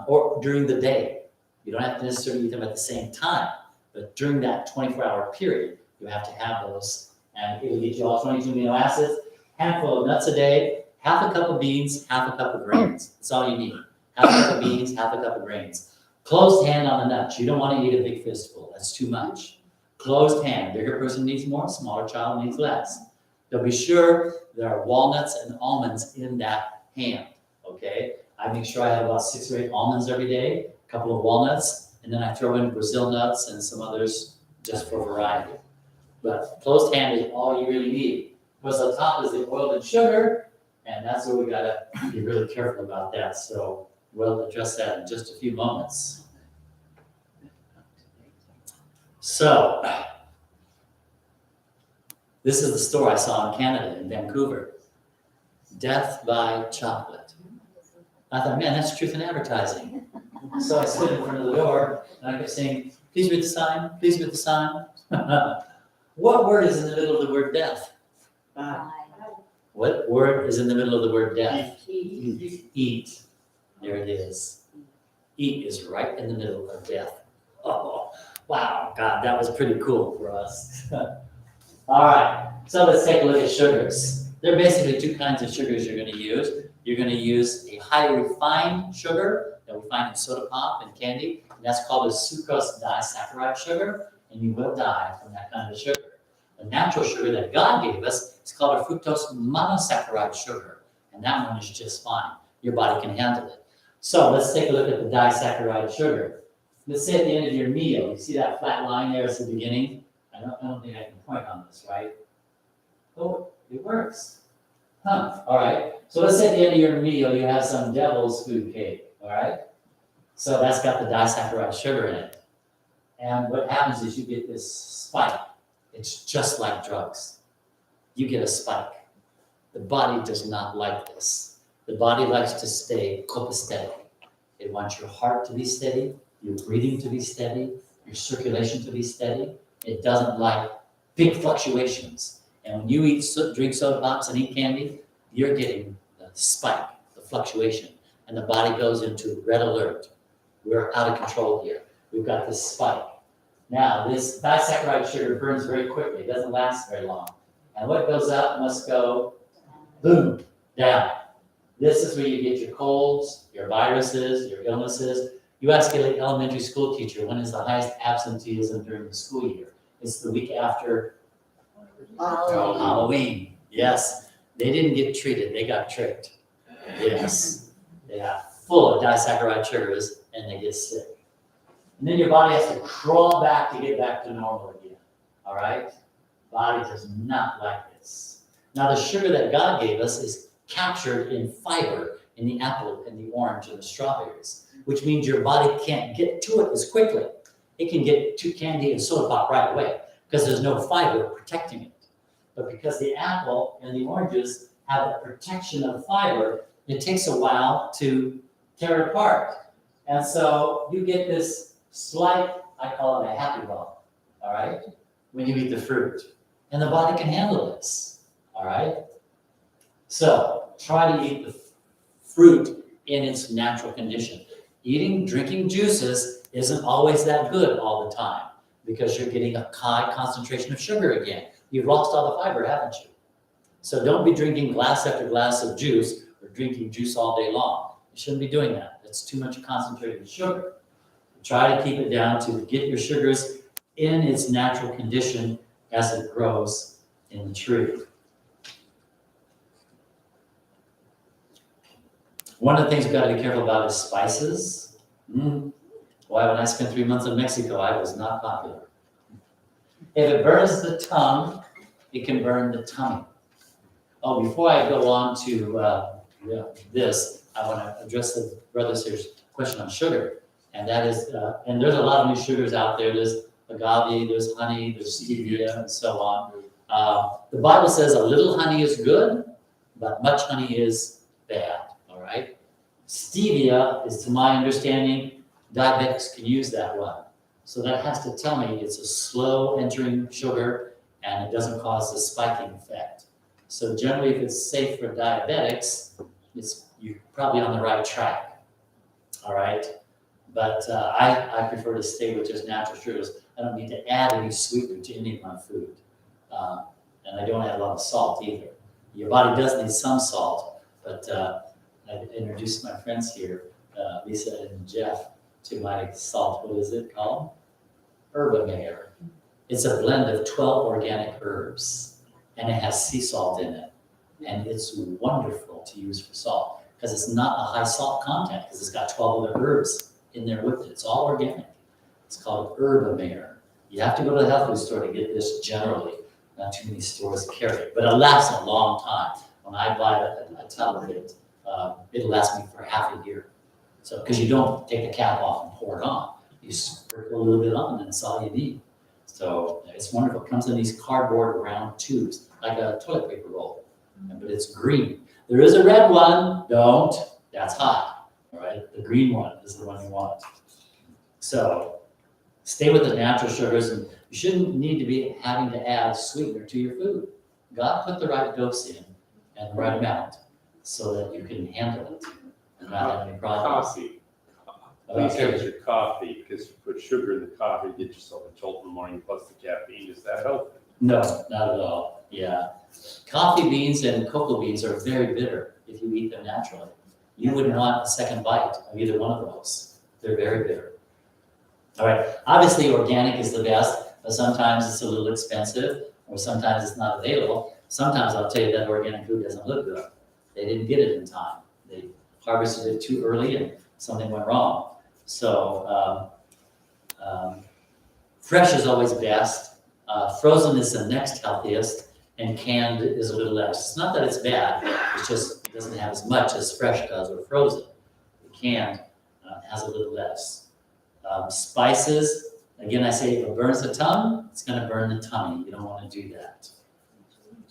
or during the day. You don't have to necessarily eat them at the same time, but during that 24-hour period, you have to have those. And it will get you all 22 amino acids, handful of nuts a day, half a cup of beans, half a cup of grains. That's all you need. Half a cup of beans, half a cup of grains. Closed hand on the nuts. You don't want to eat a big fistful. That's too much. Closed hand. Bigger person needs more, smaller child needs less. So be sure there are walnuts and almonds in that hand, okay? I make sure I have about 6 or 8 almonds every day, a couple of walnuts, and then I throw in Brazil nuts and some others just for variety. But closed hand is all you really need. Because on top is the oil and sugar, and that's where we gotta be really careful about that. So we'll address that in just a few moments. So, this is the store I saw in Canada, in Vancouver. Death by chocolate. I thought, man, that's truth in advertising. So I stood in front of the door, and I kept saying, please read the sign, please read the sign. What word is in the middle of the word death? What word is in the middle of the word death? Eat. There it is. Eat is right in the middle of death. Oh, wow, God, that was pretty cool for us. All right, so let's take a look at sugars. There are basically 2 kinds of sugars you're going to use. You're going to use a highly refined sugar that we find in soda pop and candy, and that's called a sucrose disaccharide sugar, and you will die from that kind of sugar. The natural sugar that God gave us is called a fructose monosaccharide sugar, and that one is just fine. Your body can handle it. So let's take a look at the disaccharide sugar. Let's say at the end of your meal, you see that flat line there at the beginning? I don't think I can point on this, right? Oh, it works. All right. So let's say at the end of your meal, you have some devil's food cake, all right? So that's got the disaccharide sugar in it. And what happens is you get this spike. It's just like drugs. You get a spike. The body does not like this. The body likes to stay copacetic. It wants your heart to be steady, your breathing to be steady, your circulation to be steady. It doesn't like big fluctuations. And when you drink soda pops and eat candy, you're getting the spike, the fluctuation, and the body goes into red alert. We're out of control here. We've got this spike. Now, this disaccharide sugar burns very quickly. It doesn't last very long. And what goes up must go, boom, down. This is where you get your colds, your viruses, your illnesses. You ask an elementary school teacher, when is the highest absenteeism during the school year? It's the week after Halloween. Yes, they didn't get treated, they got tricked. Yes, they are full of disaccharide sugars and they get sick. And then your body has to crawl back to get back to normal again. All right? Body does not like this. Now, the sugar that God gave us is captured in fiber in the apple and the orange and the strawberries, which means your body can't get to it as quickly. It can get to candy and soda pop right away because there's no fiber protecting it. But because the apple and the oranges have a protection of fiber, it takes a while to tear it apart. And so you get this slight, I call it a happy bump, all right, when you eat the fruit. And the body can handle this, all right? So try to eat the fruit in its natural condition. Drinking juices isn't always that good all the time because you're getting a high concentration of sugar again. You've lost all the fiber, haven't you? So don't be drinking glass after glass of juice or drinking juice all day long. You shouldn't be doing that. That's too much concentrated sugar. Try to keep it down to get your sugars in its natural condition as it grows in the tree. One of the things we've got to be careful about is spices. Why, when I spent 3 months in Mexico, I was not popular. If it burns the tongue, it can burn the tummy. Oh, before I go on to this, I want to address the brother's here's question on sugar. And that is, and there's a lot of new sugars out there. There's agave, there's honey, there's stevia, and so on. The Bible says a little honey is good, but much honey is bad, all right? Stevia is, to my understanding, diabetics can use that one. So that has to tell me it's a slow entering sugar and it doesn't cause the spiking effect. So generally, if it's safe for diabetics, you're probably on the right track, all right? But I prefer to stay with just natural sugars. I don't need to add any sweetener to any of my food. And I don't add a lot of salt either. Your body does need some salt, but I introduced my friends here, Lisa and Jeff, to my salt. What is it called? Herbamare. It's a blend of 12 organic herbs, and it has sea salt in it. And it's wonderful to use for salt because it's not a high salt content because it's got 12 other herbs in there with it. It's all organic. It's called Herbamare. You have to go to the health food store to get this generally. Not too many stores carry it, but it lasts a long time. When I buy a tub of it, it'll last me for half a year. So, because you don't take the cap off and pour it on. You sprinkle a little bit on and that's all you need. So it's wonderful. It comes in these cardboard round tubes, like a toilet paper roll, but it's green. There is a red one, don't, that's hot, all right? The green one is the one you want. So stay with the natural sugars, and you shouldn't need to be having to add sweetener to your food. God put the right dose in and the right amount so that you can handle it and not have any problems. Coffee. Please Okay. have your coffee, because you put sugar in the coffee, get yourself a jolt in the morning, plus the caffeine. Is that healthy? No, not at all. Yeah. Coffee beans and cocoa beans are very bitter if you eat them naturally. You wouldn't want a second bite of either one of those. They're very bitter. All right. Obviously, organic is the best, but sometimes it's a little expensive or sometimes it's not available. Sometimes I'll tell you that organic food doesn't look good. They didn't get it in time. They harvested it too early and something went wrong. So fresh is always best. Frozen is the next healthiest, and canned is a little less. It's not that it's bad, it's just it doesn't have as much as fresh does or frozen. The canned has a little less. Spices, again, I say if it burns the tongue, it's going to burn the tummy. You don't want to do that.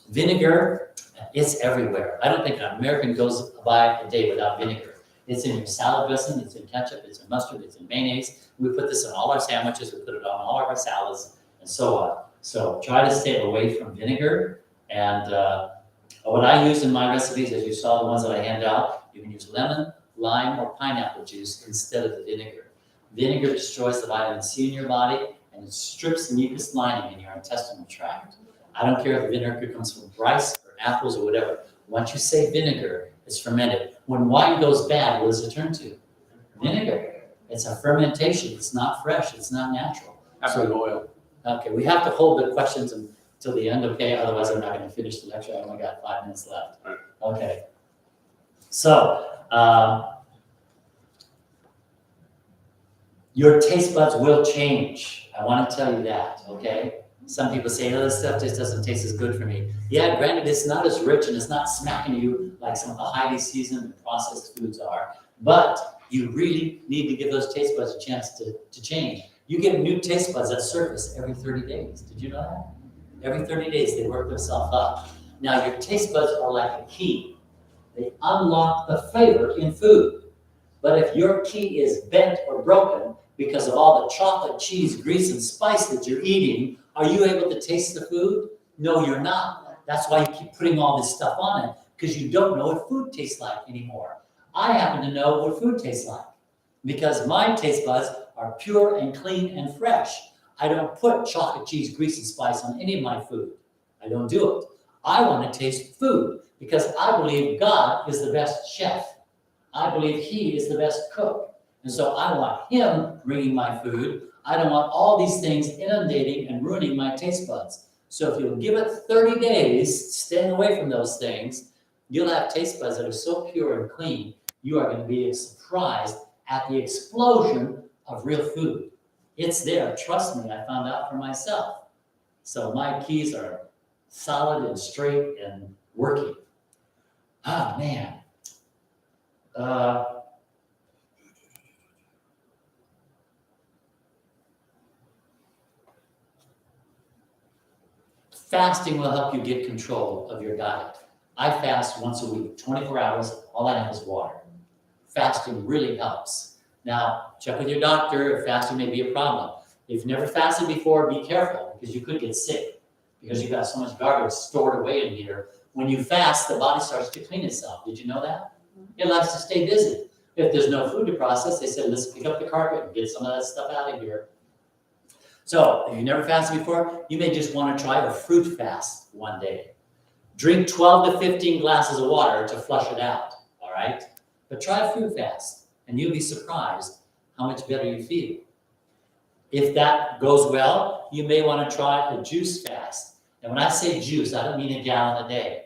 Vinegar, it's everywhere. I don't think an American goes by a day without vinegar. It's in your salad dressing, it's in ketchup, it's in mustard, it's in mayonnaise. We put this in all our sandwiches, we put it on all of our salads, and so on. So try to stay away from vinegar. And what I use in my recipes, as you saw the ones that I hand out, you can use lemon, lime, or pineapple juice instead of the vinegar. Vinegar destroys the vitamin C in your body, and it strips the mucus lining in your intestinal tract. I don't care if the vinegar comes from rice or apples or whatever. Once you say vinegar, it's fermented. When wine goes bad, what does it turn to? Vinegar. It's a fermentation. It's not fresh. It's not natural. Have oil. Okay, we have to hold the questions until the end, okay? Otherwise, I'm not going to finish the lecture. I only got 5 minutes left. Right. Okay. So, Your taste buds will change. I want to tell you that, okay? Some people say, oh, this stuff just doesn't taste as good for me. Yeah, granted, it's not as rich and it's not smacking you like some of the highly seasoned and processed foods are, but you really need to give those taste buds a chance to change. You get new taste buds that surface every 30 days. Did you know that? Every 30 days, they work themselves up. Now, your taste buds are like a key. They unlock the flavor in food. But if your key is bent or broken because of all the chocolate, cheese, grease, and spice that you're eating, are you able to taste the food? No, you're not. That's why you keep putting all this stuff on it, because you don't know what food tastes like anymore. I happen to know what food tastes like because my taste buds are pure and clean and fresh. I don't put chocolate, cheese, grease, and spice on any of my food. I don't do it. I want to taste food because I believe God is the best chef. I believe He is the best cook. And so I want Him bringing my food. I don't want all these things inundating and ruining my taste buds. So if you'll give it 30 days, staying away from those things, you'll have taste buds that are so pure and clean, you are going to be surprised at the explosion of real food. It's there. Trust me, I found out for myself. So my keys are solid and straight and working. Oh, man. Fasting will help you get control of your diet. I fast once a week, 24 hours, all I have is water. Fasting really helps. Now, check with your doctor if fasting may be a problem. If you've never fasted before, be careful because you could get sick because you've got so much garbage stored away in here. When you fast, the body starts to clean itself. Did you know that? It likes to stay busy. If there's no food to process, they said, let's pick up the carpet and get some of that stuff out of here. So if you've never fasted before, you may just want to try a fruit fast one day. Drink 12 to 15 glasses of water to flush it out, all right? But try a fruit fast, and you'll be surprised how much better you feel. If that goes well, you may want to try a juice fast. And when I say juice, I don't mean a gallon a day.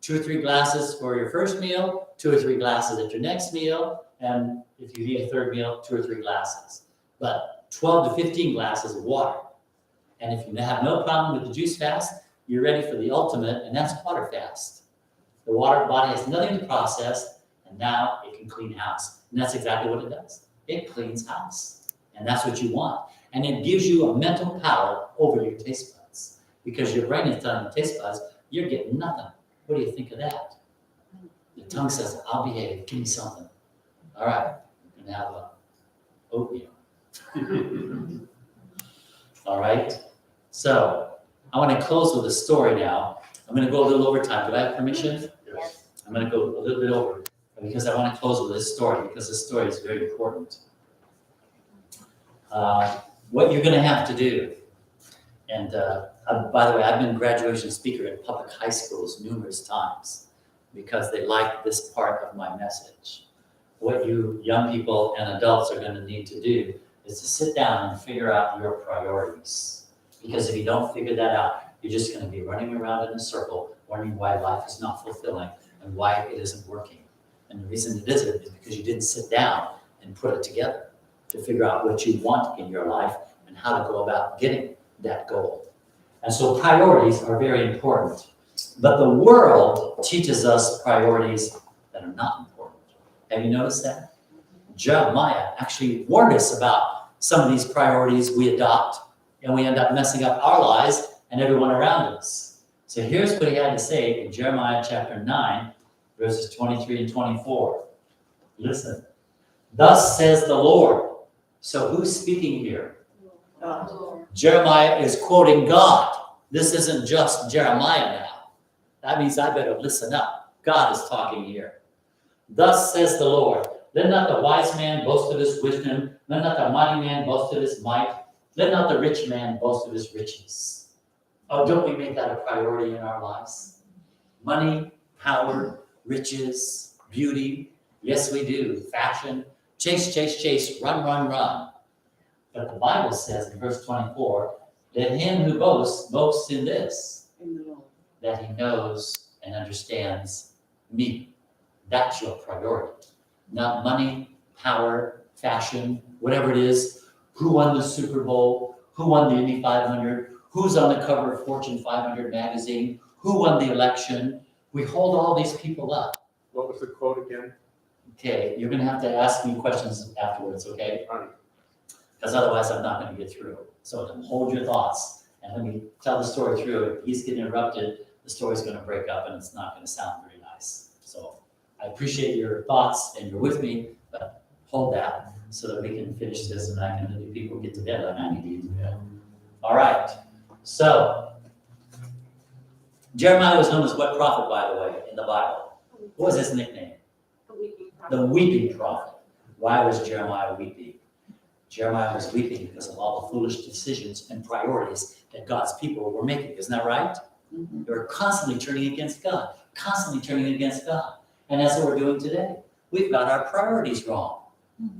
2 or 3 glasses for your first meal, 2 or 3 glasses at your next meal, and if you eat a third meal, 2 or 3 glasses. But 12 to 15 glasses of water. And if you have no problem with the juice fast, you're ready for the ultimate, and that's water fast. The water body has nothing to process, and now it can clean house. And that's exactly what it does. It cleans house. And that's what you want. And it gives you a mental power over your taste buds. Because your brain is telling the taste buds, you're getting nothing. What do you think of that? The tongue says, I'll behave, give me something. All right, we're going to have oatmeal. All right, so I want to close with a story now. I'm going to go a little over time. Do I have permission? Yes. I'm going to go a little bit over because I want to close with this story because this story is very important. What you're going to have to do, and by the way, I've been graduation speaker at public high schools numerous times because they like this part of my message. What you young people and adults are going to need to do is to sit down and figure out your priorities. Because if you don't figure that out, you're just going to be running around in a circle, wondering why life is not fulfilling and why it isn't working. And the reason it isn't is because you didn't sit down and put it together to figure out what you want in your life and how to go about getting that goal. And so priorities are very important. But the world teaches us priorities that are not important. Have you noticed that? Jeremiah actually warned us about some of these priorities we adopt, and we end up messing up our lives and everyone around us. So here's what he had to say in Jeremiah chapter 9, verses 23 and 24. Listen. Thus says the Lord. So who's speaking here? Jeremiah is quoting God. This isn't just Jeremiah now. That means I better listen up. God is talking here. Thus says the Lord. Let not the wise man boast of his wisdom. Let not the mighty man boast of his might. Let not the rich man boast of his riches. Oh, don't we make that a priority in our lives? Money, power, riches, beauty. Yes, we do. Fashion. Chase, chase, chase. Run, run, run. But the Bible says in verse 24, let him who boasts, boast in this, that he knows and understands me. That's your priority. Not money, power, fashion, whatever it is. who won the Super Bowl, who won the Indy 500, who's on the cover of Fortune 500 magazine, who won the election. We hold all these people up. What was the quote again? Okay, you're gonna have to ask me questions afterwards, okay? All right. Because otherwise I'm not gonna get through. So hold your thoughts and let me tell the story through. If he's getting interrupted, the story's gonna break up and it's not gonna sound very nice. So I appreciate your thoughts and you're with me, but hold that so that we can finish this and I can let people get to bed like I need to get to bed. All right, so Jeremiah was known as what prophet, by the way, in the Bible? What was his nickname? The weeping prophet. Why was Jeremiah weeping? Jeremiah was weeping because of all the foolish decisions and priorities that God's people were making. Isn't that right? Mhm. They were constantly turning against God, constantly turning against God. And that's what we're doing today. We've got our priorities wrong.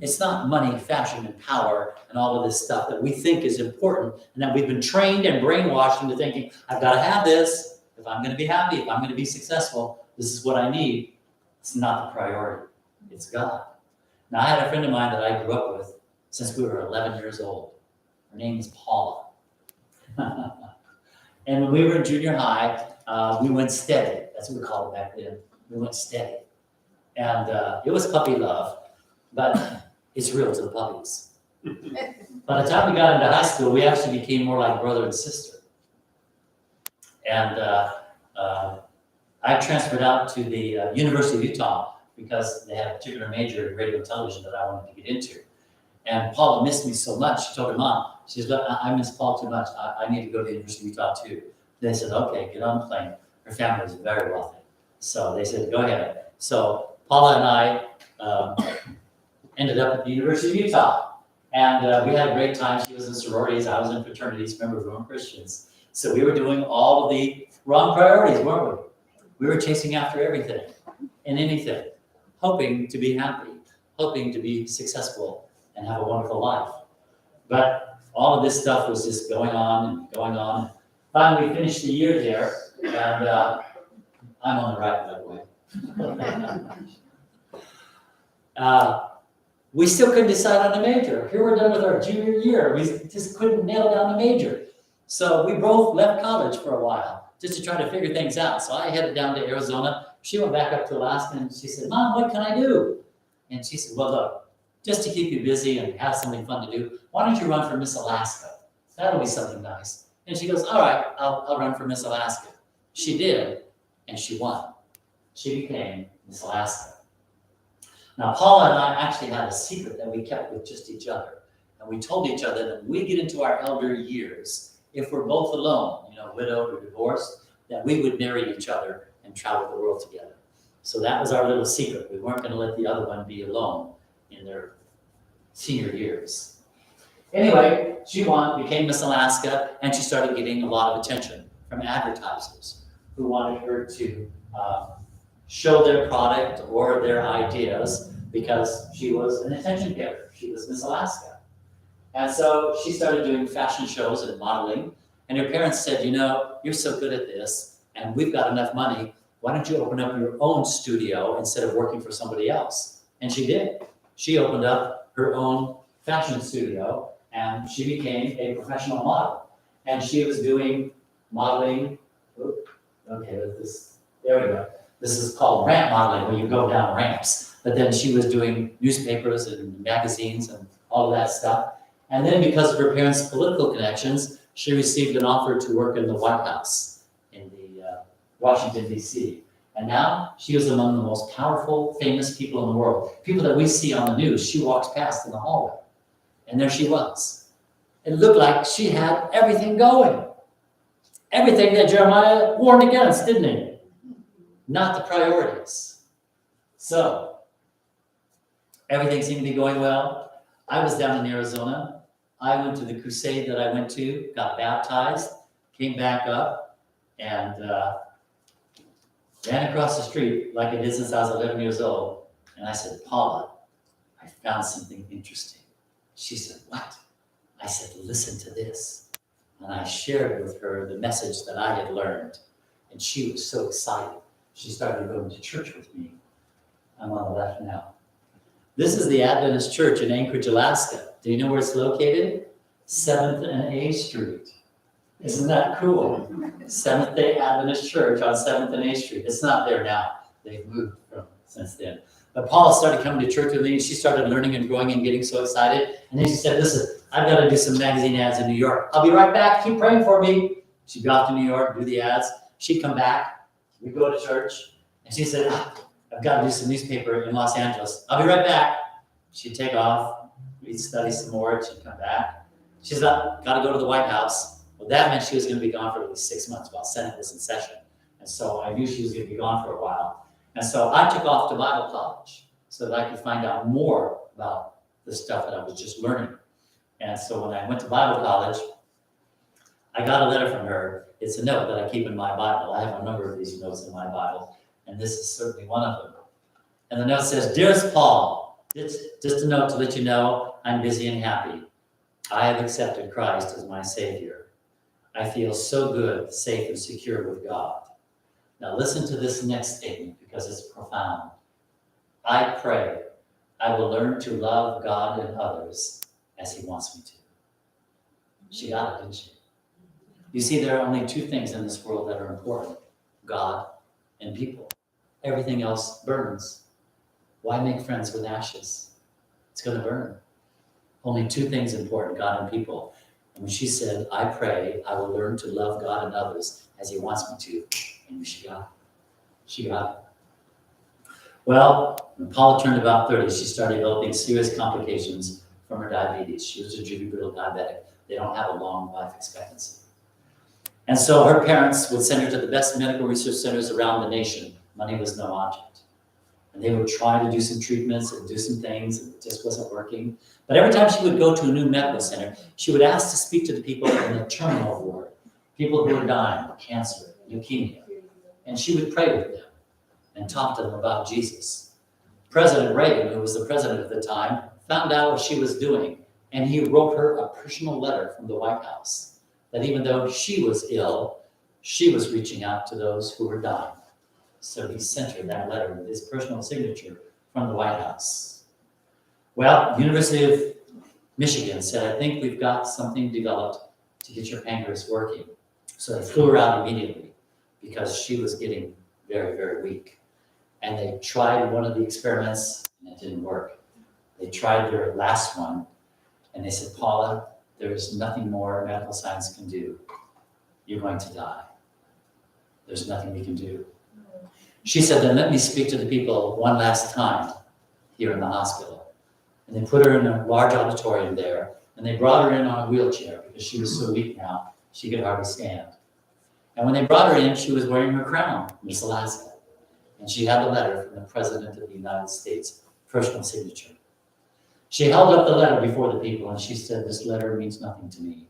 It's not money, fashion, and power and all of this stuff that we think is important and that we've been trained and brainwashed into thinking, I've got to have this. If I'm going to be happy, if I'm going to be successful, this is what I need. It's not the priority. It's God. Now, I had a friend of mine that I grew up with since we were 11 years old. Her name is Paula. And when we were in junior high, we went steady. That's what we called it back then. We went steady. And it was puppy love, but it's real to the puppies. By the time we got into high school, we actually became more like brother and sister. And I transferred out to the University of Utah because they had a particular major in radio and television that I wanted to get into. And Paula missed me so much. She told her mom, she said, I miss Paul too much. I need to go to the University of Utah too. They said, okay, get on the plane. Her family was very wealthy. So they said, go ahead. So Paula and I ended up at the University of Utah. And we had a great time. She was in sororities. I was in fraternities. Remember, we weren't Christians. So we were doing all of the wrong priorities, weren't we? We were chasing after everything and anything, hoping to be happy, hoping to be successful and have a wonderful life. But all of this stuff was just going on and going on. Finally, we finished the year there, and I'm on the right, by the way. We still couldn't decide on a major. Here we're done with our junior year. We just couldn't nail down a major. So we both left college for a while just to try to figure things out. So I headed down to Arizona. She went back up to Alaska and she said, Mom, what can I do? And she said, well, look, just to keep you busy and have something fun to do, why don't you run for Miss Alaska? That'll be something nice. And she goes, all right, I'll run for Miss Alaska. She did, and she won. She became Miss Alaska. Now, Paula and I actually had a secret that we kept with just each other. And we told each other that when we get into our elder years, if we're both alone, widowed or divorced, that we would marry each other and travel the world together. So that was our little secret. We weren't going to let the other one be alone in their senior years. Anyway, she won, became Miss Alaska, and she started getting a lot of attention from advertisers who wanted her to show their product or their ideas because she was an attention getter. She was Miss Alaska. And so she started doing fashion shows and modeling, and her parents said, you're so good at this, and we've got enough money, why don't you open up your own studio instead of working for somebody else? And she did. She opened up her own fashion studio, and she became a professional model. And she was doing modeling. There we go. This is called ramp modeling, where you go down ramps. But then she was doing newspapers and magazines and all of that stuff. And then because of her parents' political connections, she received an offer to work in the White House in the Washington, D.C. And now she is among the most powerful, famous people in the world. People that we see on the news, she walks past in the hallway. And there she was. It looked like she had everything going. Everything that Jeremiah warned against, didn't he? Not the priorities. So, everything seemed to be going well. I was down in Arizona. I went to the crusade that I went to, got baptized, came back up, and ran across the street like I did since I was 11 years old. And I said, Paula, I found something interesting. She said, what? I said, listen to this. And I shared with her the message that I had learned. And she was so excited. She started going to church with me. I'm on the left now. This is the Adventist Church in Anchorage, Alaska. Do you know where it's located? 7th and A Street. Isn't that cool? Seventh-day Adventist Church on 7th and A Street. It's not there now. They've moved from since then. But Paula started coming to church with me, and she started learning and growing and getting so excited. And then she said, listen, I've got to do some magazine ads in New York. I'll be right back. Keep praying for me. She'd go off to New York, do the ads. She'd come back. We'd go to church. And she said, I've got to do some newspaper in Los Angeles. I'll be right back. She'd take off. We'd study some more. She'd come back. She's got to go to the White House. Well, that meant she was going to be gone for at least 6 months while Senate was in session. And so I knew she was going to be gone for a while. And so I took off to Bible college so that I could find out more about the stuff that I was just learning. And so when I went to Bible college, I got a letter from her. It's a note that I keep in my Bible. I have a number of these notes in my Bible, and this is certainly one of them. And the note says, Dearest Paul, just a note to let you know I'm busy and happy. I have accepted Christ as my Savior. I feel so good, safe, and secure with God. Now listen to this next statement because it's profound. I pray I will learn to love God and others as He wants me to. She got it, didn't she? You see, there are only two things in this world that are important, God and people. Everything else burns. Why make friends with ashes? It's going to burn. Only two things important, God and people. And when she said, I pray I will learn to love God and others as He wants me to, and she got it. She got it. Well, when Paula turned about 30, she started developing serious complications from her diabetes. She was a juvenile diabetic. They don't have a long life expectancy. And so her parents would send her to the best medical research centers around the nation. Money was no object. And they would try to do some treatments and do some things, and it just wasn't working. But every time she would go to a new medical center, she would ask to speak to the people in the terminal ward, people who were dying of cancer, leukemia. And she would pray with them and talk to them about Jesus. President Reagan, who was the president at the time, found out what she was doing, and he wrote her a personal letter from the White House that even though she was ill, she was reaching out to those who were dying. So he sent her that letter with his personal signature from the White House. Well, the University of Michigan said, I think we've got something developed to get your pancreas working. So they flew her out immediately because she was getting very, very weak. And they tried one of the experiments and it didn't work. They tried their last one and they said, Paula, there is nothing more medical science can do. You're going to die. There's nothing we can do. She said, then let me speak to the people one last time here in the hospital. And they put her in a large auditorium there, and they brought her in on a wheelchair because she was so weak now, she could hardly stand. And when they brought her in, she was wearing her crown, Miss Alaska. And she had a letter from the President of the United States, personal signature. She held up the letter before the people, and she said, this letter means nothing to me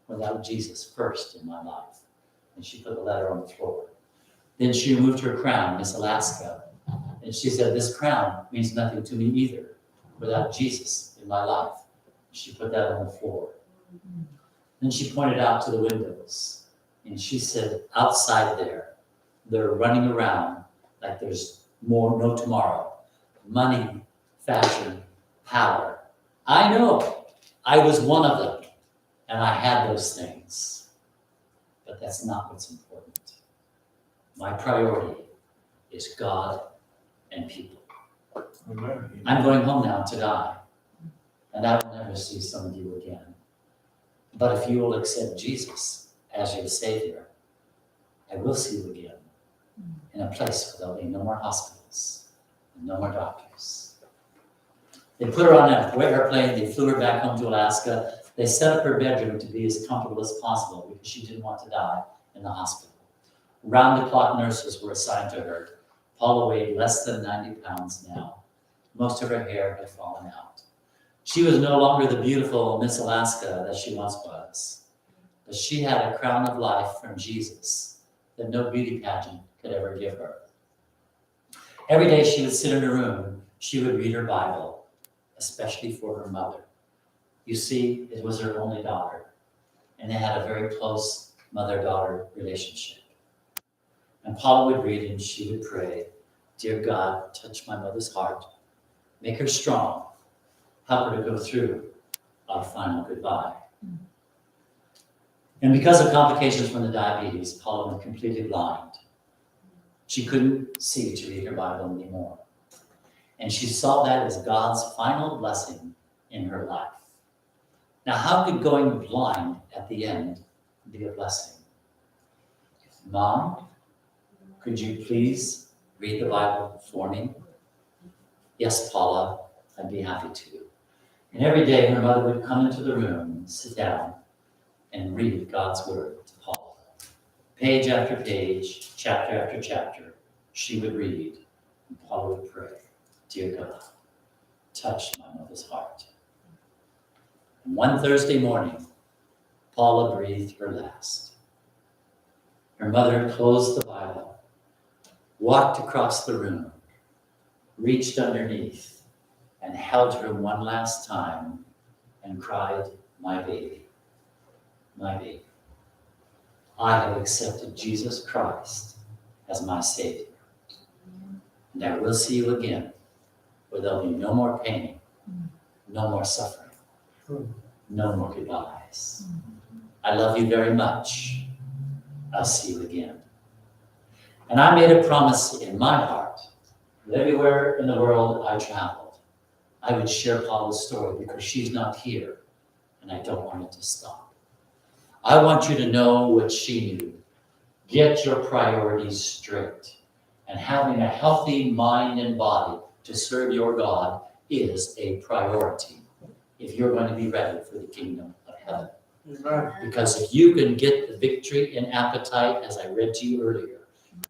without Jesus first in my life. And she put the letter on the floor. Then she removed her crown, Miss Alaska, and she said, this crown means nothing to me either without Jesus in my life. She put that on the floor. Then she pointed out to the windows, and she said, outside there, they're running around like there's no tomorrow. Money, fashion, power. I know, I was one of them, and I had those things. But that's not what's important. My priority is God and people. I'm going home now to die, and I will never see some of you again. But if you will accept Jesus as your Savior, I will see you again in a place where there'll be no more hospitals and no more doctors. They put her on an airplane, they flew her back home to Alaska. They set up her bedroom to be as comfortable as possible because she didn't want to die in the hospital. Round-the-clock nurses were assigned to her. Paula weighed less than 90 pounds now. Most of her hair had fallen out. She was no longer the beautiful Miss Alaska that she once was, but she had a crown of life from Jesus that no beauty pageant could ever give her. Every day she would sit in her room, she would read her Bible, especially for her mother. You see, it was her only daughter, and they had a very close mother-daughter relationship. And Paula would read and she would pray, Dear God, touch my mother's heart. Make her strong. Help her to go through our final goodbye. And because of complications from the diabetes, Paula went completely blind. She couldn't see to read her Bible anymore. And she saw that as God's final blessing in her life. Now, how could going blind at the end be a blessing? Mom, could you please read the Bible for me? Yes, Paula, I'd be happy to. And every day her mother would come into the room, sit down, and read God's word to Paula. Page after page, chapter after chapter, she would read, and Paula would pray, dear God, touch my mother's heart. And one Thursday morning, Paula breathed her last. Her mother closed the Bible, walked across the room, reached underneath, and held her one last time and cried, my baby, my baby. I have accepted Jesus Christ as my Savior. And I will see you again, where there'll be no more pain, no more suffering, no more goodbyes. I love you very much. I'll see you again. And I made a promise in my heart that everywhere in the world I traveled, I would share Paula's story because she's not here and I don't want it to stop. I want you to know what she knew. Get your priorities straight. And having a healthy mind and body to serve your God is a priority if you're going to be ready for the kingdom of heaven. Because if you can get the victory in appetite, as I read to you earlier,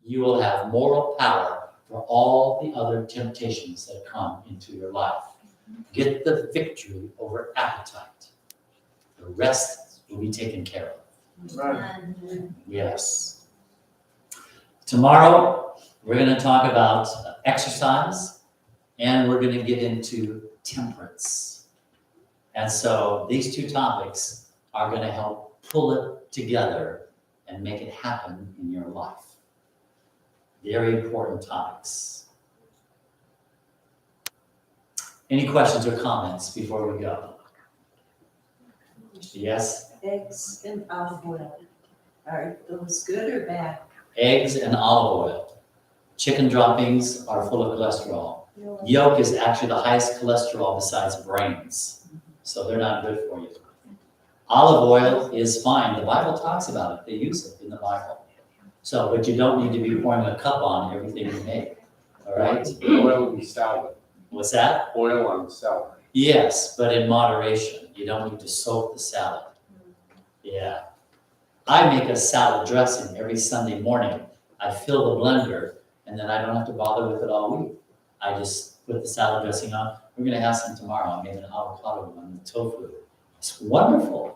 you will have moral power for all the other temptations that come into your life. Get the victory over appetite. The rest will be taken care of. Yes. Tomorrow, we're going to talk about exercise, and we're going to get into temperance. And so these two topics are going to help pull it together and make it happen in your life. Very important topics. Any questions or comments before we go? Yes? Eggs and olive oil. Are those good or bad? Eggs and olive oil. Chicken droppings are full of cholesterol. Yolk is actually the highest cholesterol besides brains. So they're not good for you. Olive oil is fine. The Bible talks about it. They use it in the Bible. So, but you don't need to be pouring a cup on everything you make. All right? Oil and salad. What's that? Oil on salad. Yes, but in moderation. You don't need to soak the salad. Yeah. I make a salad dressing every Sunday morning. I fill the blender, and then I don't have to bother with it all week. I just put the salad dressing on. We're going to have some tomorrow. I made an avocado one with tofu. It's wonderful.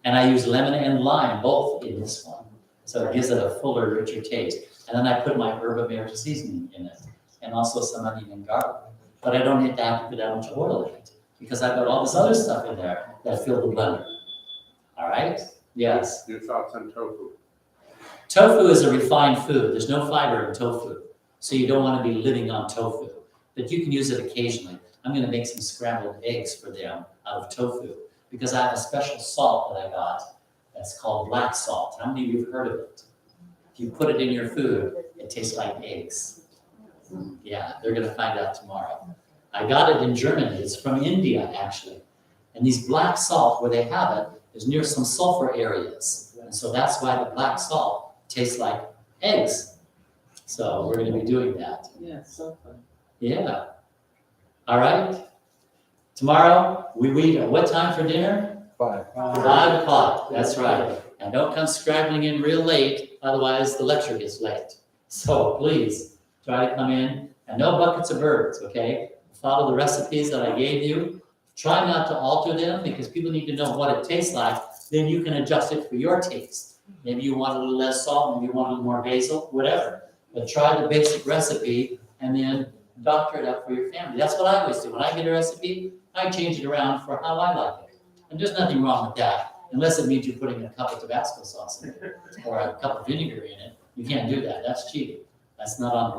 And I use lemon and lime both in this one. So it gives it a fuller, richer taste. And then I put my herb of seasoning in it, and also some onion and garlic. But I don't have to put that much oil in it, because I've got all this other stuff in there that fill the blender. All right? Yes. Your thoughts on tofu? Tofu is a refined food. There's no fiber in tofu. So you don't want to be living on tofu. But you can use it occasionally. I'm going to make some scrambled eggs for them out of tofu, because I have a special salt that I got that's called black salt. How many of you have heard of it? If you put it in your food, it tastes like eggs. Yeah, they're going to find out tomorrow. I got it in Germany. It's from India, actually. And these black salt, where they have it, is near some sulfur areas. And so that's why the black salt tastes like eggs. So we're going to be doing that. Yeah, so fun. Yeah. All right. Tomorrow, we eat at what time for dinner? 5. 5 o'clock. That's right. And don't come scrabbling in real late, otherwise the lecture gets late. So please, try to come in. And no buckets of birds, okay? Follow the recipes that I gave you. Try not to alter them, because people need to know what it tastes like. Then you can adjust it for your taste. Maybe you want a little less salt, maybe you want a little more basil, whatever. But try the basic recipe and then doctor it up for your family. That's what I always do. When I get a recipe, I change it around for how I like it. And there's nothing wrong with that, unless it means you're putting a cup of Tabasco sauce in it or a cup of vinegar in it. You can't do that. That's cheating. That's not on the